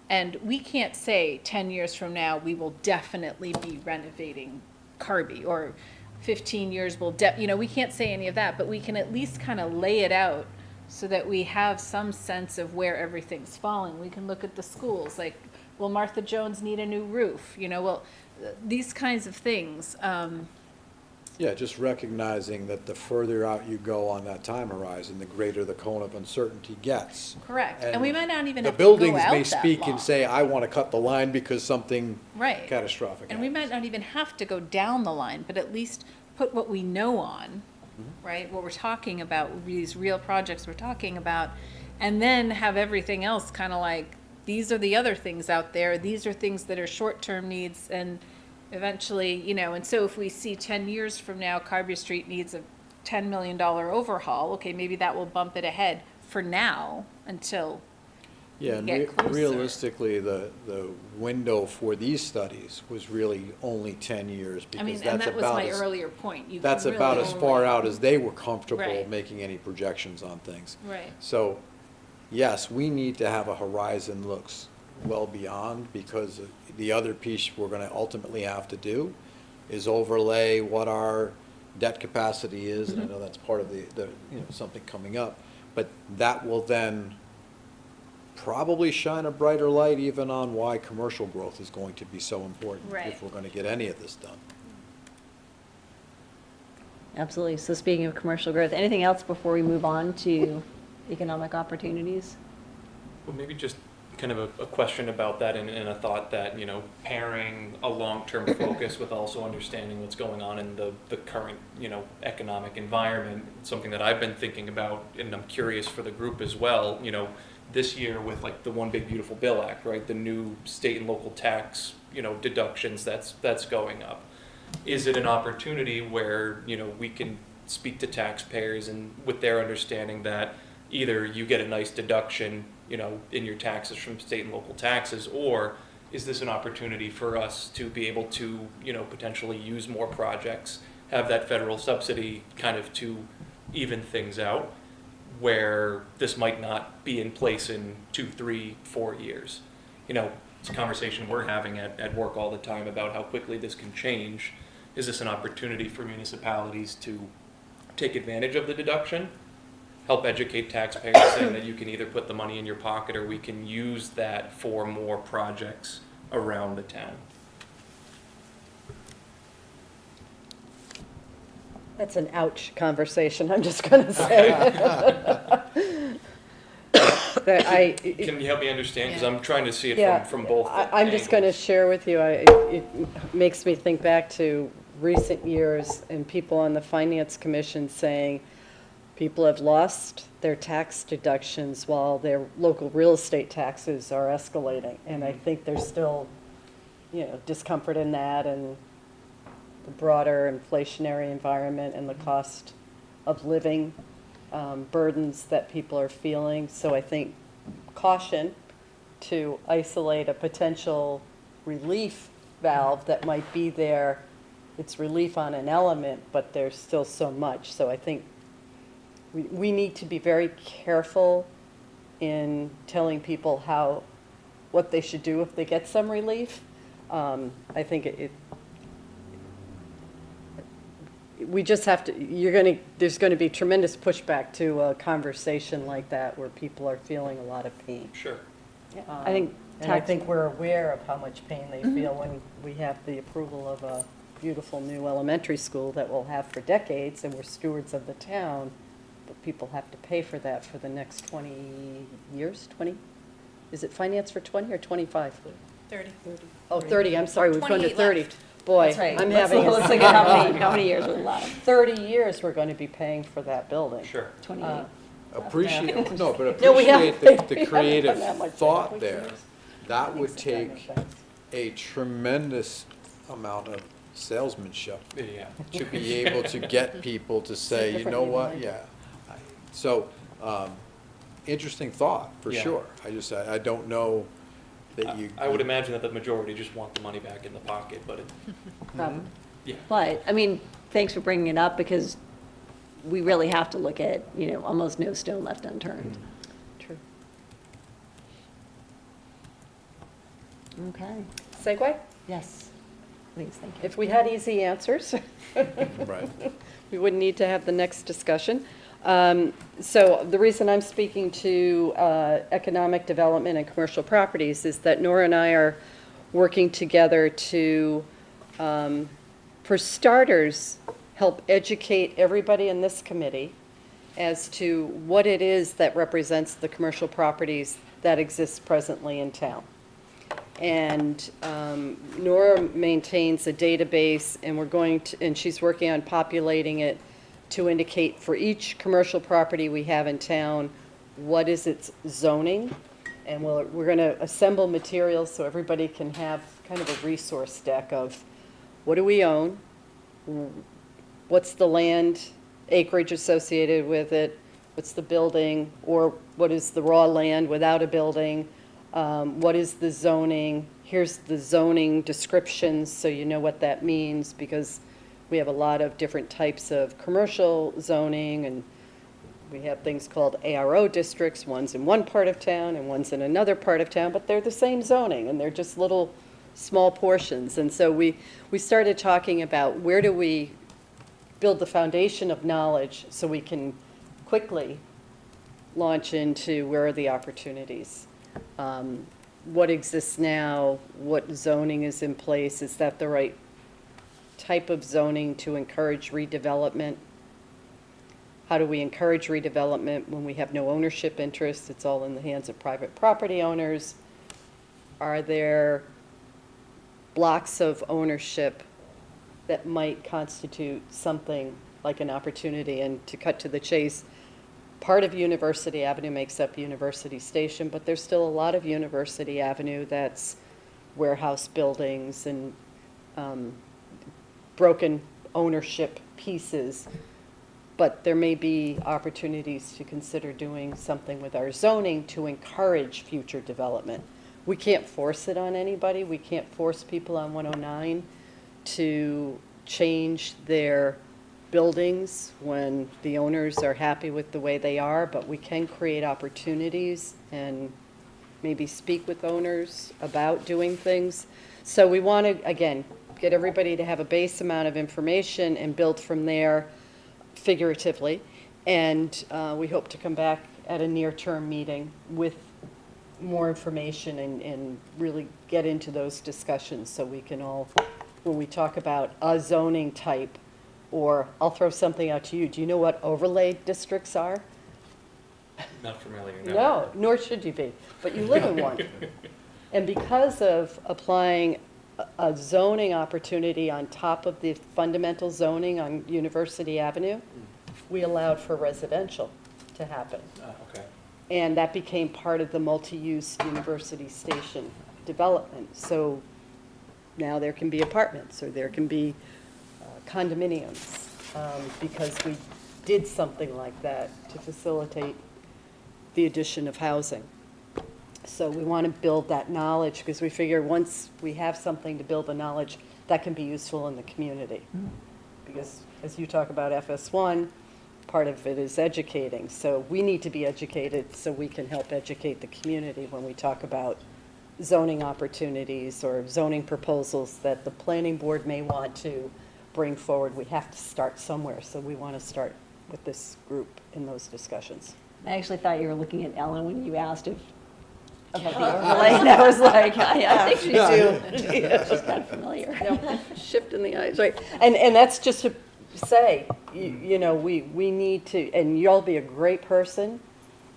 B: And we can't say 10 years from now, we will definitely be renovating Carby, or 15 years will, you know, we can't say any of that, but we can at least kind of lay it out so that we have some sense of where everything's falling. We can look at the schools, like, will Martha Jones need a new roof? You know, well, these kinds of things.
C: Yeah, just recognizing that the further out you go on that time horizon, the greater the cone of uncertainty gets.
B: Correct. And we might not even have to
C: The
B: go
C: buildings
B: out
C: may
B: that
C: speak
B: long.
C: and say, I want to cut the line because something
B: Right.
C: catastrophic
B: And we
C: happens.
B: might not even have to go down the line, but at least put what we know on, right? What we're talking about, these real projects we're talking about, and then have everything else kind of like, these are the other things out there, these are things that are short-term needs, and eventually, you know, and so if we see 10 years from now, Carby Street needs a $10 million overhaul, okay, maybe that will bump it ahead for now until
C: Yeah,
B: we
C: and
B: get closer.
C: realistically, the window for these studies was really only 10 years,
B: I mean,
C: because
B: and
C: that's
B: that was
C: about
B: my
C: as,
B: earlier point. You
C: that's
B: can
C: about
B: really
C: as far
B: only-
C: out as they were comfortable
B: Right.
C: making any projections on things.
B: Right.
C: So, yes, we need to have a horizon looks well beyond, because the other piece we're gonna ultimately have to do is overlay what our debt capacity is, and I know that's part of the, you know, something coming up, but that will then probably shine a brighter light even on why commercial growth is going to be so important
B: Right.
C: if we're gonna get any of this done.
A: Absolutely. So speaking of commercial growth, anything else before we move on to economic opportunities?
K: Well, maybe just kind of a question about that and a thought that, you know, pairing a long-term focus with also understanding what's going on in the current, you know, economic environment, something that I've been thinking about, and I'm curious for the group as well, you know, this year with like the One Big Beautiful Bill Act, right, the new state and local tax, you know, deductions that's going up. Is it an opportunity where, you know, we can speak to taxpayers and with their understanding that either you get a nice deduction, you know, in your taxes from state and local taxes, or is this an opportunity for us to be able to, you know, potentially use more projects, have that federal subsidy kind of to even things out, where this might not be in place in 2, 3, 4 years? You know, it's a conversation we're having at work all the time about how quickly this can change. Is this an opportunity for municipalities to take advantage of the deduction, help educate taxpayers saying that you can either put the money in your pocket or we can use that for more projects around the town?
H: That's an ouch conversation, I'm just going to say. That
K: Can you help me understand? Because I'm trying to see it
H: Yeah,
K: from both
H: I'm just going to
K: angles.
H: share with you, it makes me think back to recent years and people on the Finance Commission saying people have lost their tax deductions while their local real estate taxes are escalating. And I think there's still, you know, discomfort in that and the broader inflationary environment and the cost of living burdens that people are feeling. So I think caution to isolate a potential relief valve that might be there. It's relief on an element, but there's still so much. So I think we need to be very careful in telling people what they should do if they get some relief. I think we just have to, there's going to be tremendous pushback to a conversation like that where people are feeling a lot of pain.
K: Sure.
A: I think
H: And I
A: tax,
H: think we're aware of how much pain they feel when we have the approval of a beautiful new elementary school that we'll have for decades, and we're stewards of the town, but people have to pay for that for the next 20 years, 20? Is it finance for 20 or 25?
J: 30.
H: Oh, 30, I'm sorry, we've gone to
J: 28
H: 30.
J: left.
H: Boy,
A: that's right.
H: I'm
A: Let's
H: having
A: look at how many years we're left.
H: 30 years we're going to be paying for that building.
K: Sure.
A: 28.
C: Appreciate, no, but
H: No, we
C: appreciate
H: haven't-
C: the
H: we haven't
C: creative
H: done that much
C: thought
H: yet.
C: there. That would take a tremendous amount of salesmanship
K: Yeah.
C: to be able to get people to say, you know what, yeah. So, interesting thought, for
K: Yeah.
C: sure. I don't know that you.
K: I would imagine that the majority just want the money back in the pocket, but it,
H: Probably.
K: yeah.
A: But, I mean, thanks for bringing it up, because we really have to look at, you know, almost no stone left unturned.
H: True.
A: Okay,
H: Segue?
A: yes, please, thank you.
H: If we had easy answers,
C: Right.
H: we wouldn't need to have the next discussion. So the reason I'm speaking to economic development and commercial properties is that Nora and I are working together to, for starters, help educate everybody in this committee as to what it is that represents the commercial properties that exist presently in town. And Nora maintains a database, and and she's working on populating it to indicate for each commercial property we have in town, what is its zoning. And we're going to assemble materials so everybody can have kind of a resource deck of what do we own, what's the land acreage associated with it, what's the building, or what is the raw land without a building, what is the zoning, here's the zoning descriptions so you know what that means, because we have a lot of different types of commercial zoning, and we have things called ARO districts, one's in one part of town and one's in another part of town, but they're the same zoning, and they're just little small portions. And so we started talking about where do we build the foundation of knowledge so we can quickly launch into where are the opportunities. What exists now, what zoning is in place, is that the right type of zoning to encourage redevelopment? How do we encourage redevelopment when we have no ownership interest? It's all in the hands of private property owners. are there blocks of ownership that might constitute something like an opportunity? And to cut to the chase, part of University Avenue makes up University Station, but there's still a lot of University Avenue that's warehouse buildings and broken ownership pieces. But there may be opportunities to consider doing something with our zoning to encourage future development. We can't force it on anybody. We can't force people on 109 to change their buildings when the owners are happy with the way they are, but we can create opportunities and maybe speak with owners about doing things. So we want to, again, get everybody to have a base amount of information and build from there figuratively. And we hope to come back at a near-term meeting with more information and really get into those discussions so we can all, when we talk about a zoning type, or I'll throw something out to you. Do you know what overlay districts are?
K: Not familiar, no.
H: No, nor should you be, but you live in one. And because of applying a zoning opportunity on top of the fundamental zoning on University Avenue, we allowed for residential to happen.
K: Okay.
H: And that became part of the multi-use University Station development. So now there can be apartments, or there can be condominiums, because we did something like that to facilitate the addition of housing. So we want to build that knowledge, because we figure once we have something to build the knowledge, that can be useful in the community. Because as you talk about FS1, part of it is educating. So we need to be educated so we can help educate the community when we talk about zoning opportunities or zoning proposals that the planning board may want to bring forward. We have to start somewhere, so we want to start with this group in those discussions.
A: I actually thought you were looking at Ellen when you asked about the overlay, and I was like, I think she's she's kind of familiar.
H: Shift in the eyes, right. And that's just to say, you know, we need to, and you'll be a great person,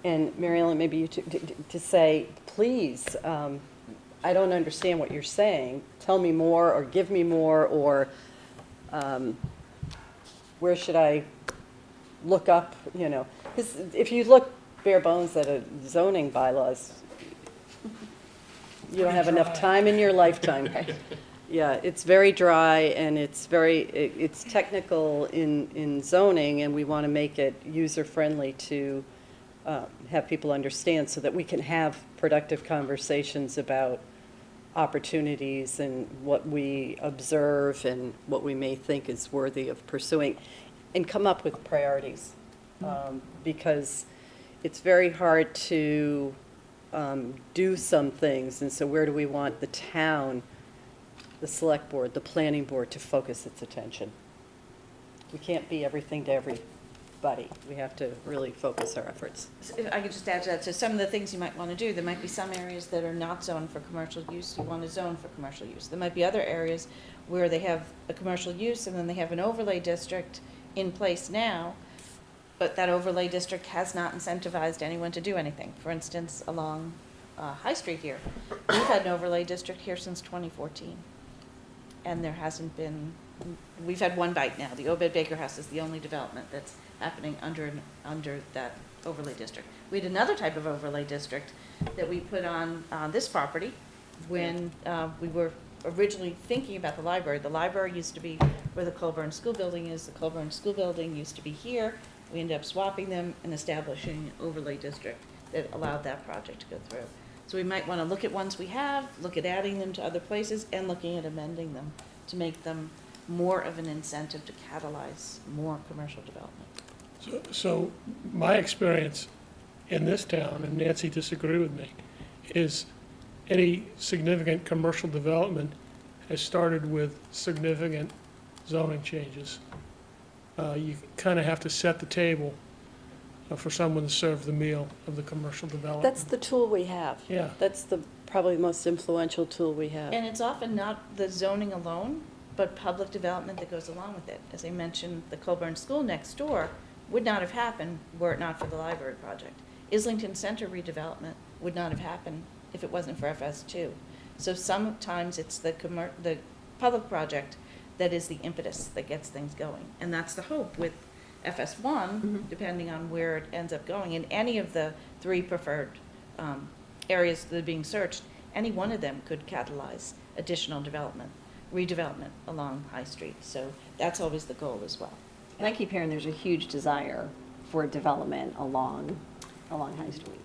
H: and Mary Ellen, maybe you too, to say, please, I don't understand what you're saying. Tell me more, or give me more, or where should I look up, you know? Because if you look bare bones at a zoning bylaws, you don't have enough time in your lifetime. Yeah, it's very dry, and it's it's technical in zoning, and we want to make it user-friendly to have people understand, so that we can have productive conversations about opportunities and what we observe and what we may think is worthy of pursuing, and come up with priorities. Because it's very hard to do some things, and so where do we want the town, the select board, the planning board to focus its attention? We can't be everything to everybody. We have to really focus our efforts.
L: If I could just add to that, so some of the things you might want to do, there might be some areas that are not zoned for commercial use, you want to zone for commercial use. There might be other areas where they have a commercial use and then they have an overlay district in place now, but that overlay district has not incentivized anyone to do anything. For instance, along High Street here, we've had an overlay district here since 2014. And there hasn't been, we've had one bite now. The Obed Baker House is the only development that's happening under that overlay district. We had another type of overlay district that we put on this property when we were originally thinking about the library. The library used to be where the Colburn School Building is. The Colburn School Building used to be here. We ended up swapping them and establishing an overlay district that allowed that project to go through. So we might want to look at ones we have, look at adding them to other places, and looking at amending them to make them more of an incentive to catalyze more commercial development.
D: So my experience in this town, and Nancy disagreed with me, is any significant commercial development has started with significant zoning changes. You kind of have to set the table for someone to serve the meal of the commercial development.
H: That's the tool we have.
D: Yeah.
H: That's the probably most influential tool we have.
L: And it's often not the zoning alone, but public development that goes along with it. As I mentioned, the Colburn School next door would not have happened were it not for the library project. Islington Center redevelopment would not have happened if it wasn't for FS2. So sometimes it's the the public project that is the impetus that gets things going. And that's the hope with FS1, depending on where it ends up going. In any of the 3 preferred areas that are being searched, any one of them could catalyze additional development, redevelopment along High Street. So that's always the goal as well.
A: And I keep hearing there's a huge desire for development along High Street.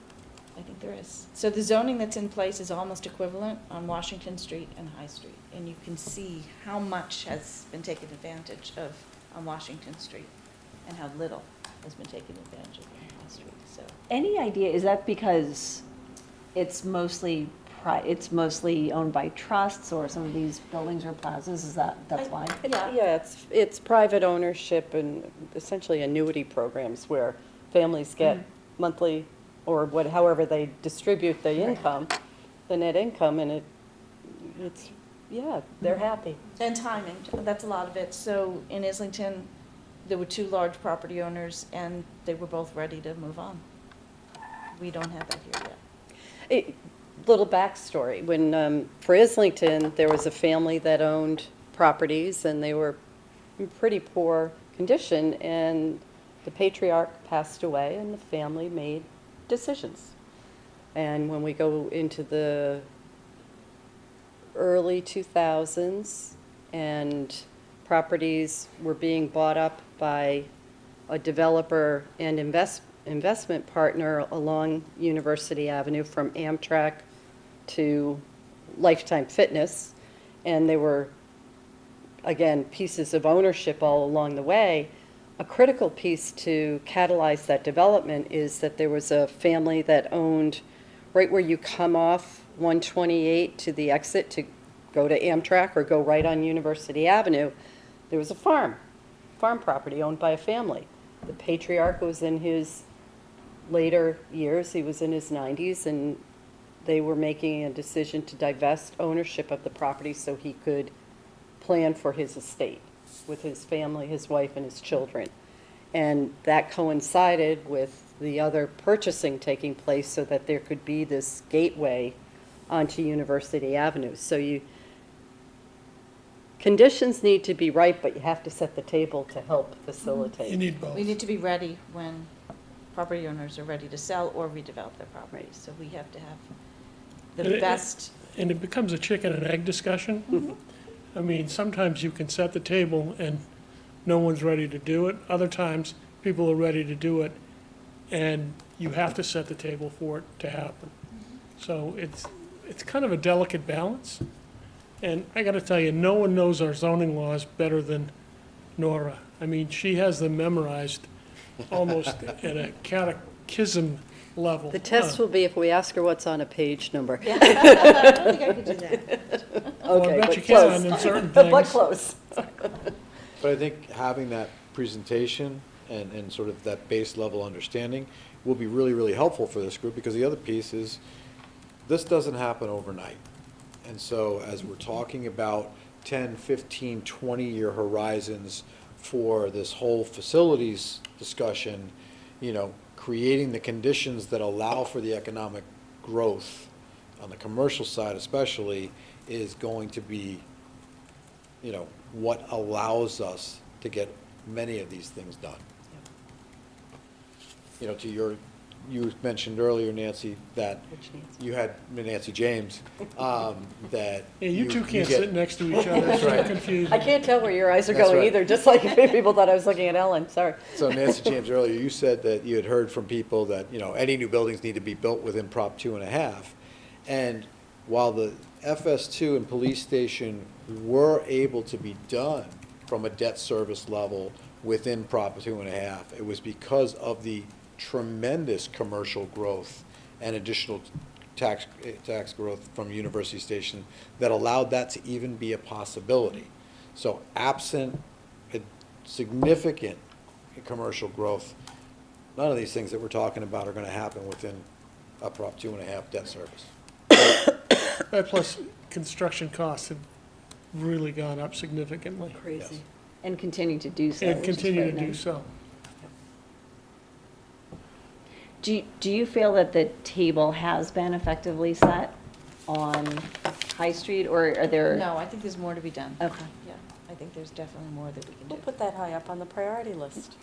L: I think there is. So the zoning that's in place is almost equivalent on Washington Street and High Street. And you can see how much has been taken advantage of on Washington Street and how little has been taken advantage of on High Street, so.
A: Any idea, is that because it's mostly owned by trusts, or some of these buildings or plazas, that's why?
H: Yeah, it's private ownership and essentially annuity programs where families get monthly, or however they distribute the income, the net income, and they're happy.
L: And timing, that's a lot of it. So in Islington, there were 2 large property owners, and they were both ready to move on. We don't have that here yet.
H: Little backstory, when, for Islington, there was a family that owned properties, and they were in pretty poor condition, and the patriarch passed away, and the family made decisions. And when we go into the early 2000s, and properties were being bought up by a developer and investment partner along University Avenue, from Amtrak to Lifetime Fitness, and they were, again, pieces of ownership all along the way. A critical piece to catalyze that development is that there was a family that owned right where you come off 128 to the exit to go to Amtrak or go right on University Avenue. There was a farm property owned by a family. The patriarch was in his later years, he was in his 90s, and they were making a decision to divest ownership of the property so he could plan for his estate with his family, his wife, and his children. And that coincided with the other purchasing taking place so that there could be this gateway onto University Avenue. So conditions need to be right, but you have to set the table to help facilitate.
D: You need both.
L: We need to be ready when property owners are ready to sell or redevelop their properties. So we have to have the best.
D: And it becomes a chicken and egg discussion. I mean, sometimes you can set the table and no one's ready to do it. Other times, people are ready to do it, and you have to set the table for it to happen. So it's kind of a delicate balance. And I gotta tell you, no one knows our zoning laws better than Nora. I mean, she has them memorized almost at a catechism level.
H: The test will be if we ask her what's on a page number.
L: I don't think I could do that.
D: Well, I
H: Okay,
D: bet
H: but
D: you can
H: close.
D: in certain
H: But
D: things.
H: close.
C: But I think having that presentation and sort of that base level understanding will be really, really helpful for this group, because the other piece is, this doesn't happen overnight. And so as we're talking about 10, 15, 20-year horizons for this whole facilities discussion, creating the conditions that allow for the economic growth on the commercial side especially is going to be, what allows us to get many of these things done. You mentioned earlier, Nancy, that you had Nancy James, that.
D: Yeah, you two can't
C: get-
D: sit next to each other,
C: That's
D: so
C: right.
D: confused.
H: I can't tell where your eyes are
C: That's
H: going
C: right.
H: either, just like people thought I was looking at Ellen, sorry.
C: So Nancy James, earlier, you said that you had heard from people that, any new buildings need to be built within Prop 2.5. And while the FS2 and police station were able to be done from a debt service level within Prop 2.5, it was because of the tremendous commercial growth and additional tax growth from University Station that allowed that to even be a possibility. So absent a significant commercial growth, none of these things that we're talking about are going to happen within a Prop 2.5 debt service.
D: Plus, construction costs have really gone up significantly.
H: Crazy.
A: And continue to do so.
D: And
A: which is
D: continue to
A: very
D: do
A: nice.
D: so.
A: Do you feel that the table has been effectively set on High Street, or are there?
L: No, I think there's more to be done.
A: Okay.
L: Yeah, I think there's definitely more that we can do.
H: We'll put that high up on the priority list.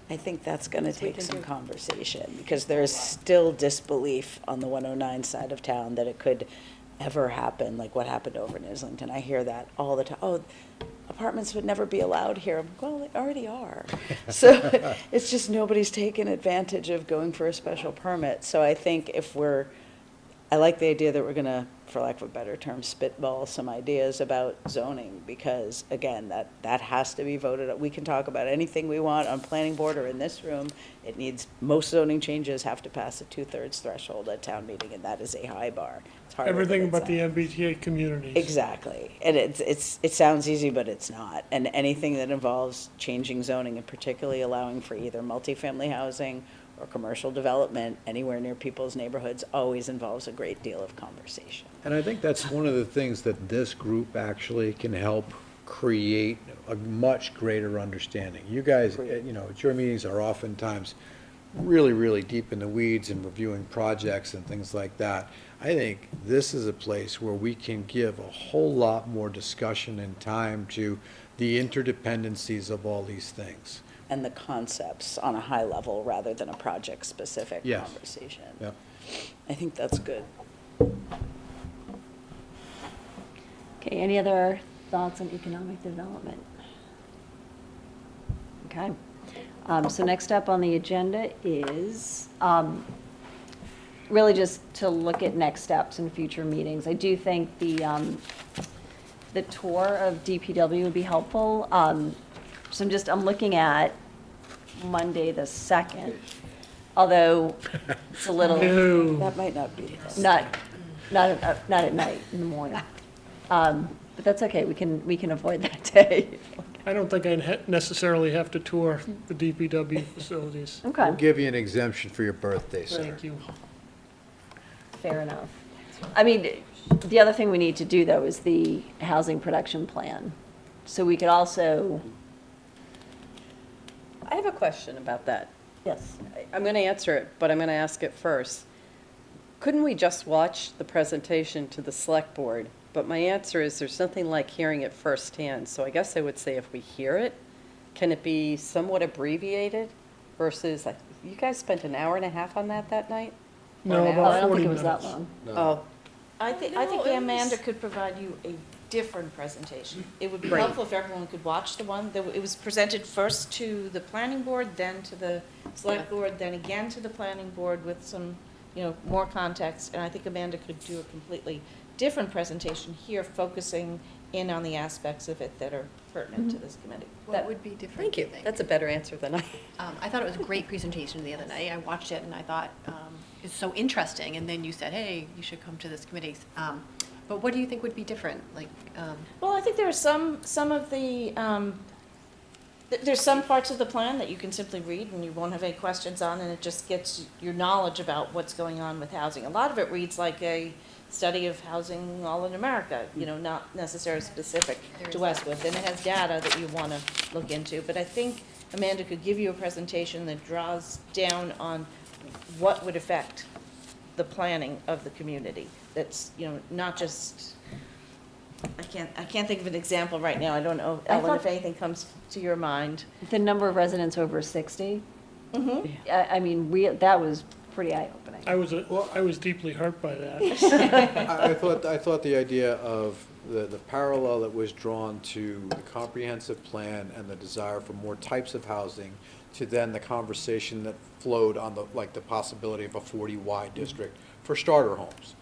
F: I think that's gonna
H: Yes, we
F: take
H: can
F: some
H: do.
F: conversation, because there's still disbelief on the 109 side of town that it could ever happen, like what happened over in Islington. I hear that all the time. Oh, apartments would never be allowed here. I'm like, well, they already are. So it's just nobody's taken advantage of going for a special permit. So I think I like the idea that we're gonna, for lack of a better term, spitball some ideas about zoning, because again, that has to be voted on. We can talk about anything we want on planning board or in this room. It needs, most zoning changes have to pass a 2/3 threshold at town meeting, and that is a high bar. It's harder than
D: Everything
F: it
D: but the
F: sounds.
D: MBTA communities.
F: Exactly, and it sounds easy, but it's not. And anything that involves changing zoning, and particularly allowing for either multifamily housing or commercial development anywhere near people's neighborhoods, always involves a great deal of conversation.
C: And I think that's one of the things that this group actually can help create a much greater understanding. You guys, you know, at your meetings are oftentimes really, really deep in the weeds and reviewing projects and things like that. I think this is a place where we can give a whole lot more discussion and time to the interdependencies of all these things.
F: And the concepts on a high level rather than a project-specific
C: Yes.
F: conversation.
C: Yep.
F: I think that's good.
A: Okay, any other thoughts on economic development? Okay. So next up on the agenda is really just to look at next steps in future meetings. I do think the tour of DPW would be helpful. So I'm looking at Monday the 2nd, although it's a little,
D: No.
F: That might not be this.
A: not at night, in the morning. But that's okay, we can avoid that day.
D: I don't think I necessarily have to tour the DPW facilities.
A: Okay.
C: We'll give you an exemption for your birthday, sir.
D: Thank you.
A: Fair enough. I mean, the other thing we need to do, though, is the housing production plan. So we could also,
H: I have a question about that.
A: yes,
H: I'm going to answer it, but I'm going to ask it first. Couldn't we just watch the presentation to the select board? But my answer is there's nothing like hearing it firsthand. So I guess I would say if we hear it, can it be somewhat abbreviated versus, like, you guys spent an hour and a half on that night?
D: No,
H: Or an
A: oh, I
D: about
A: don't
D: 40
A: think it was that
D: minutes.
A: long.
H: Oh,
L: I think
G: No, it
L: Amanda
G: was-
L: could provide you a different presentation. It would be
H: Great.
L: helpful if everyone could watch the one, that it was presented first to the planning board, then to the select board, then again to the planning board with some, more context. And I think Amanda could do a completely different presentation here, focusing in on the aspects of it that are pertinent to this committee.
G: What would be different,
H: thank
G: do
H: you.
G: think?
H: That's a better answer than I.
G: I thought it was a great presentation the other night. I watched it and I thought, it's so interesting. And then you said, hey, you should come to this committee. But what do you think would be different? Like,
L: Well, I think there are some of the, there's some parts of the plan that you can simply read and you won't have any questions on, and it just gets your knowledge about what's going on with housing. A lot of it reads like a study of housing all in America, not necessarily specific
G: There
L: to
G: is
L: Westwood. Then it has data that you want to look into. But I think Amanda could give you a presentation that draws down on what would affect the planning of the community. That's, not just, I can't think of an example right now. I don't know,
A: I
L: Ellen,
A: thought-
L: if anything comes to your mind.
A: The number of residents over 60,
L: Mm-hmm.
A: I mean, that was pretty eye-opening.
D: I was deeply hurt by that.
C: I thought the idea of the parallel that was drawn to the comprehensive plan and the desire for more types of housing to then the conversation that flowed on the possibility of a 40Y district for starter homes.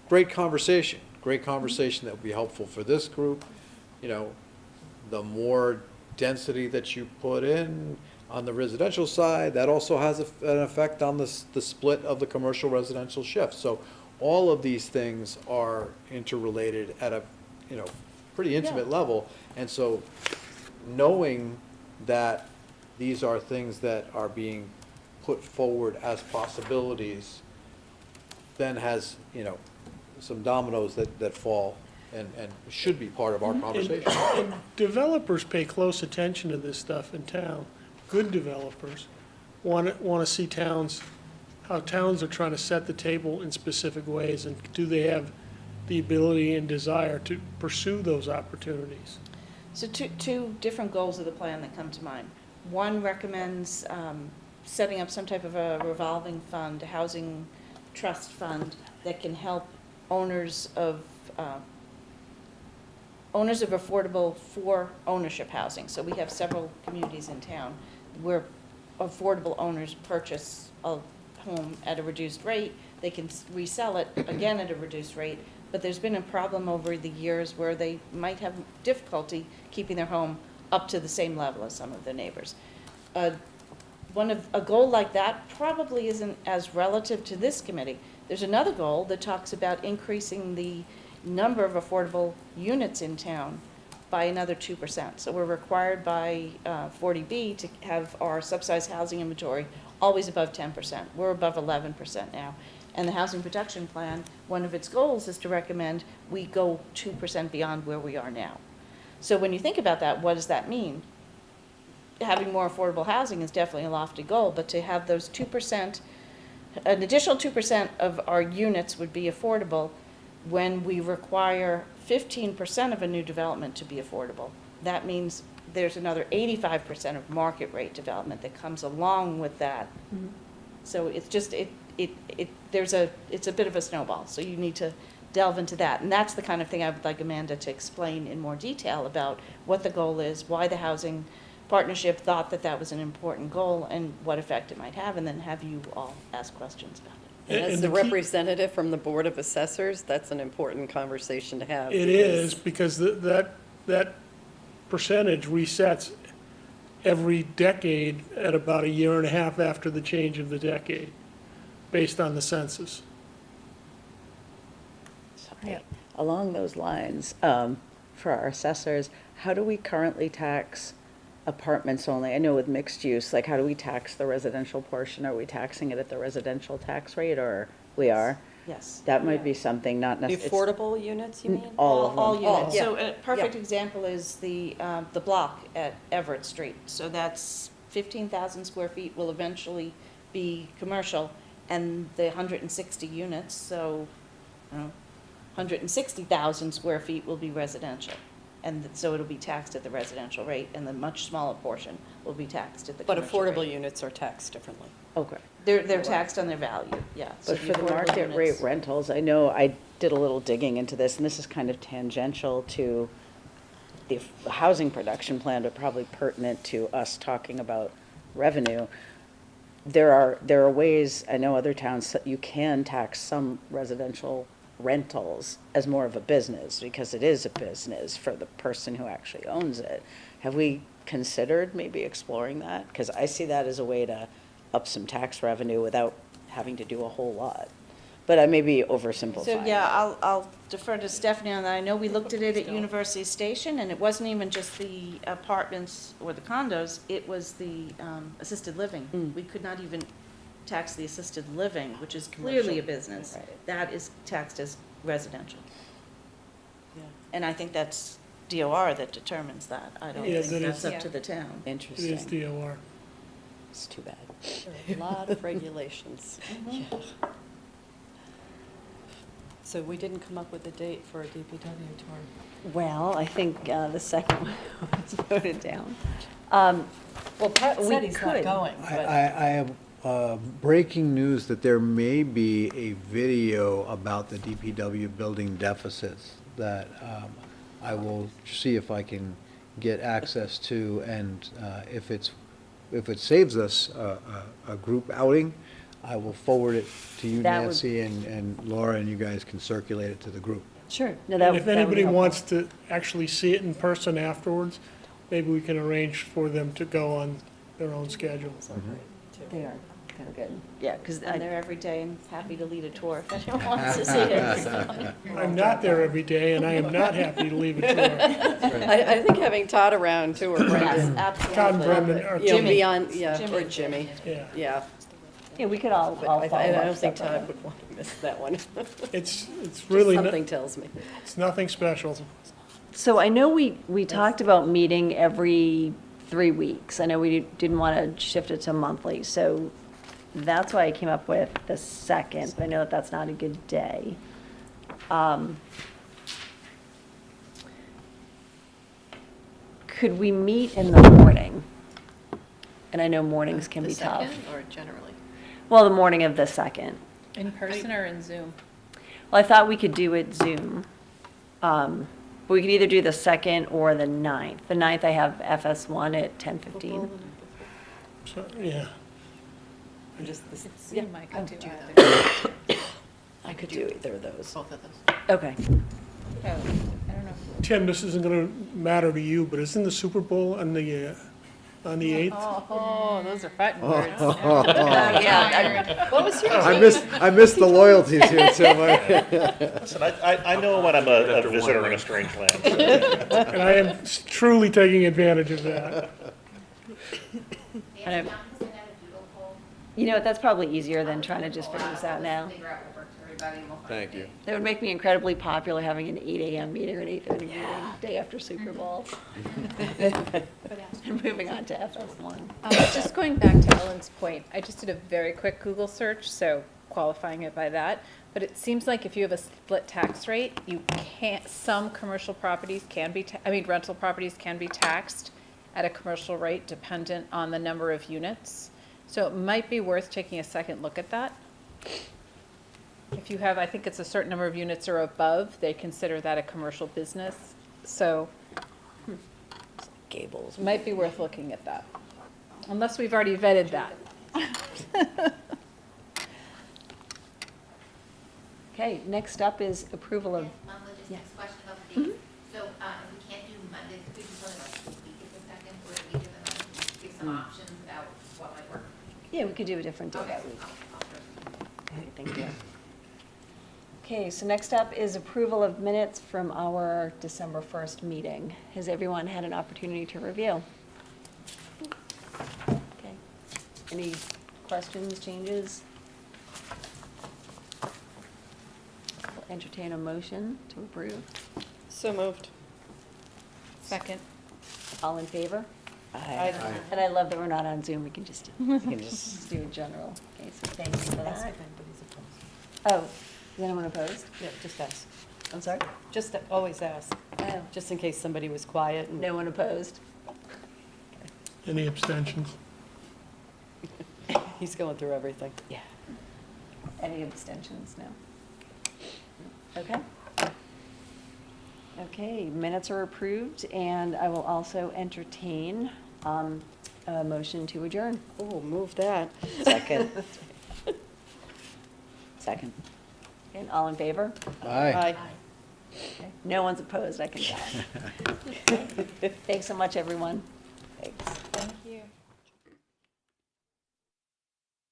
C: Great conversation that would be helpful for this group. The more density that you put in on the residential side, that also has an effect on the split of the commercial residential shift. So all of these things are interrelated at a, pretty intimate level. And so knowing that these are things that are being put forward as possibilities then has, some dominoes that fall and should be part of our conversation.
D: And developers pay close attention to this stuff in town, good developers. want to see towns, how towns are trying to set the table in specific ways, and do they have the ability and desire to pursue those opportunities?
L: So two different goals of the plan that come to mind. One recommends setting up some type of a revolving fund, a housing trust fund that can help owners of affordable for ownership housing. So we have several communities in town where affordable owners purchase a home at a reduced rate. They can resell it again at a reduced rate, but there's been a problem over the years where they might have difficulty keeping their home up to the same level as some of their neighbors. A goal like that probably isn't as relative to this committee. There's another goal that talks about increasing the number of affordable units in town by another 2%. So we're required by 40B to have our subsidized housing inventory always above 10%. We're above 11% now. And the Housing Production Plan, one of its goals is to recommend we go 2% beyond where we are now. So when you think about that, what does that mean? Having more affordable housing is definitely a lofty goal, but to have those 2%, an additional 2% of our units would be affordable when we require 15% of a new development to be affordable. That means there's another 85% of market rate development that comes along with that.
A: Mm-hmm.
L: So it's just, it's a bit of a snowball, so you need to delve into that. And that's the kind of thing I would like Amanda to explain in more detail about what the goal is, why the housing partnership thought that that was an important goal, and what effect it might have, and then have you all ask questions about it.
H: And as
D: And
H: the
D: the key-
H: representative from the Board of Assessors, that's an important conversation to have.
D: It is, because that percentage resets every decade at about a year and a half after the change of the decade, based on the census.
F: Sorry. Along those lines, for our assessors, how do we currently tax apartments only? I know with mixed use, like how do we tax the residential portion? Are we taxing it at the residential tax rate, or we are?
L: Yes.
F: That might be something, not
H: The
F: necessarily.
H: affordable units, you mean?
F: All of them.
L: All units.
H: Yeah.
L: So a perfect
H: Yeah.
L: example is the block at Everett Street. So that's 15,000 square feet will eventually be commercial, and the 160 units, so, 160,000 square feet will be residential. And so it'll be taxed at the residential rate, and the much smaller portion will be taxed at the
H: But
L: commercial
H: affordable
L: rate.
H: units are taxed differently.
F: Okay.
L: They're taxed on their value, yeah. So
F: But for the
L: affordable
F: market rate
L: units-
F: rentals, I know I did a little digging into this, and this is kind of tangential to the housing production plan, but probably pertinent to us talking about revenue. There are ways, I know other towns, that you can tax some residential rentals as more of a business, because it is a business for the person who actually owns it. Have we considered maybe exploring that? Because I see that as a way to up some tax revenue without having to do a whole lot. But I may be oversimplifying.
L: So, yeah,
F: it.
L: I'll defer to Stephanie on that. I know we looked at it at University Station, and it wasn't even just the apartments or the condos, it was the assisted living. We could not even tax the assisted living, which is clearly a business.
F: Right.
L: That is taxed as residential.
H: Yeah.
L: And I think that's DOR that determines that. I don't
D: Yes,
L: think
D: it
L: that's
D: is.
L: up to the town.
D: It is
F: Interesting.
D: DOR.
F: It's too bad.
H: There are a lot of regulations. Yeah. So we didn't come up with a date for a DPW tour.
A: Well, I think the second one was voted down.
H: Well, Pat
A: We
H: said he's not
A: could.
H: going,
C: I
H: but
C: have breaking news that there may be a video about the DPW building deficits that I will see if I can get access to, and if it saves us a group outing, I will forward it to you,
A: That would-
C: Nancy, and Laura, and you guys can circulate it to the group.
A: Sure. No, that
D: And
A: would-
D: if
A: that would
D: anybody
A: help.
D: wants to actually see it in person afterwards, maybe we can arrange for them to go on their own schedule.
A: They are, they're good. Yeah, because
L: I'm there every day and happy to lead a tour if anyone wants to see it. So.
D: I'm not there every day, and I am not happy to leave a tour.
H: I think having Todd around too, or
L: Yes,
H: Brendan,
L: absolutely.
D: Todd and Brendan, or
H: you know,
D: Jimmy.
H: beyond, yeah,
L: Jimmy.
H: or Jimmy,
D: Yeah,
H: yeah.
A: Yeah, we could all
H: But
A: follow
H: I
A: up
H: don't think
A: separately.
H: Todd would want to miss that one.
D: it's really,
H: Something tells me.
D: it's nothing special.
A: So I know we talked about meeting every 3 weeks. I know we didn't want to shift it to monthly, so that's why I came up with the 2nd, but I know that that's not a good day. Could we meet in the morning? And I know mornings can be tough.
G: The second, or generally?
A: Well, the morning of the 2nd.
B: In person or in Zoom?
A: Well, I thought we could do it Zoom. But we could either do the 2nd or the 9th. The 9th, I have FS1 at 10:15.
D: So, yeah.
B: Zoom, I could do
G: do
B: either.
F: I could do either of those.
G: Both of those.
A: Okay.
B: Oh, I don't know.
D: Tim, this isn't gonna matter to you, but isn't the Super Bowl on the 8th?
B: Oh, those are fighting words.
A: Yeah,
B: What was your
C: I missed the loyalties here, Tim.
E: Listen, I know when I'm a visitor in a strange land.
D: And I am truly taking advantage of that.
A: And you know what, that's probably easier than trying to just figure this out now.
C: Thank you.
A: That would make me incredibly popular having an 8 AM meeting or an 8:30 meeting, day after Super Bowl. And moving on to FS1.
B: Just going back to Ellen's point, I just did a very quick Google search, so qualifying it by that. But it seems like if you have a split tax rate, you can't, some commercial properties can be, rental properties can be taxed at a commercial rate dependent on the number of units. So it might be worth taking a second look at that. If you have, I think it's a certain number of units or above, they consider that a commercial business. So
F: Gables.
B: it might be worth looking at that, unless we've already vetted that.
A: Okay, next up is approval of,
M: One logistics question about the dates. So, if we can't do Monday, could we do something like this week at the 2nd, or the week of the 9th, give some options about what might work?
A: yeah, we could do a different day
M: Okay,
A: that week.
M: I'll first.
A: Okay, thank you. Okay, so next up is approval of minutes from our December 1st meeting. Has everyone had an opportunity to review? Okay. Any questions, changes? I'll entertain a motion to approve.
H: So moved.
B: Second.
A: All in favor?
F: Aye.
A: And I love that we're not on Zoom, we can just
F: You can just,
A: just do a general. Okay, so thank you for that. Oh, is anyone opposed?
H: Yeah, just ask.
A: I'm sorry?
H: Just always ask,
A: Oh,
H: just in case somebody was quiet and.
A: no one opposed?
D: Any abstentions?
H: He's going through everything.
F: yeah.
A: Any abstentions? No. Okay. Okay, minutes are approved, and I will also entertain a motion to adjourn.
H: Oh, move that.
F: Second. Second.
A: And all in favor?
C: Aye.
A: Okay. No one's opposed, I can tell. Thanks so much, everyone.
F: Thanks.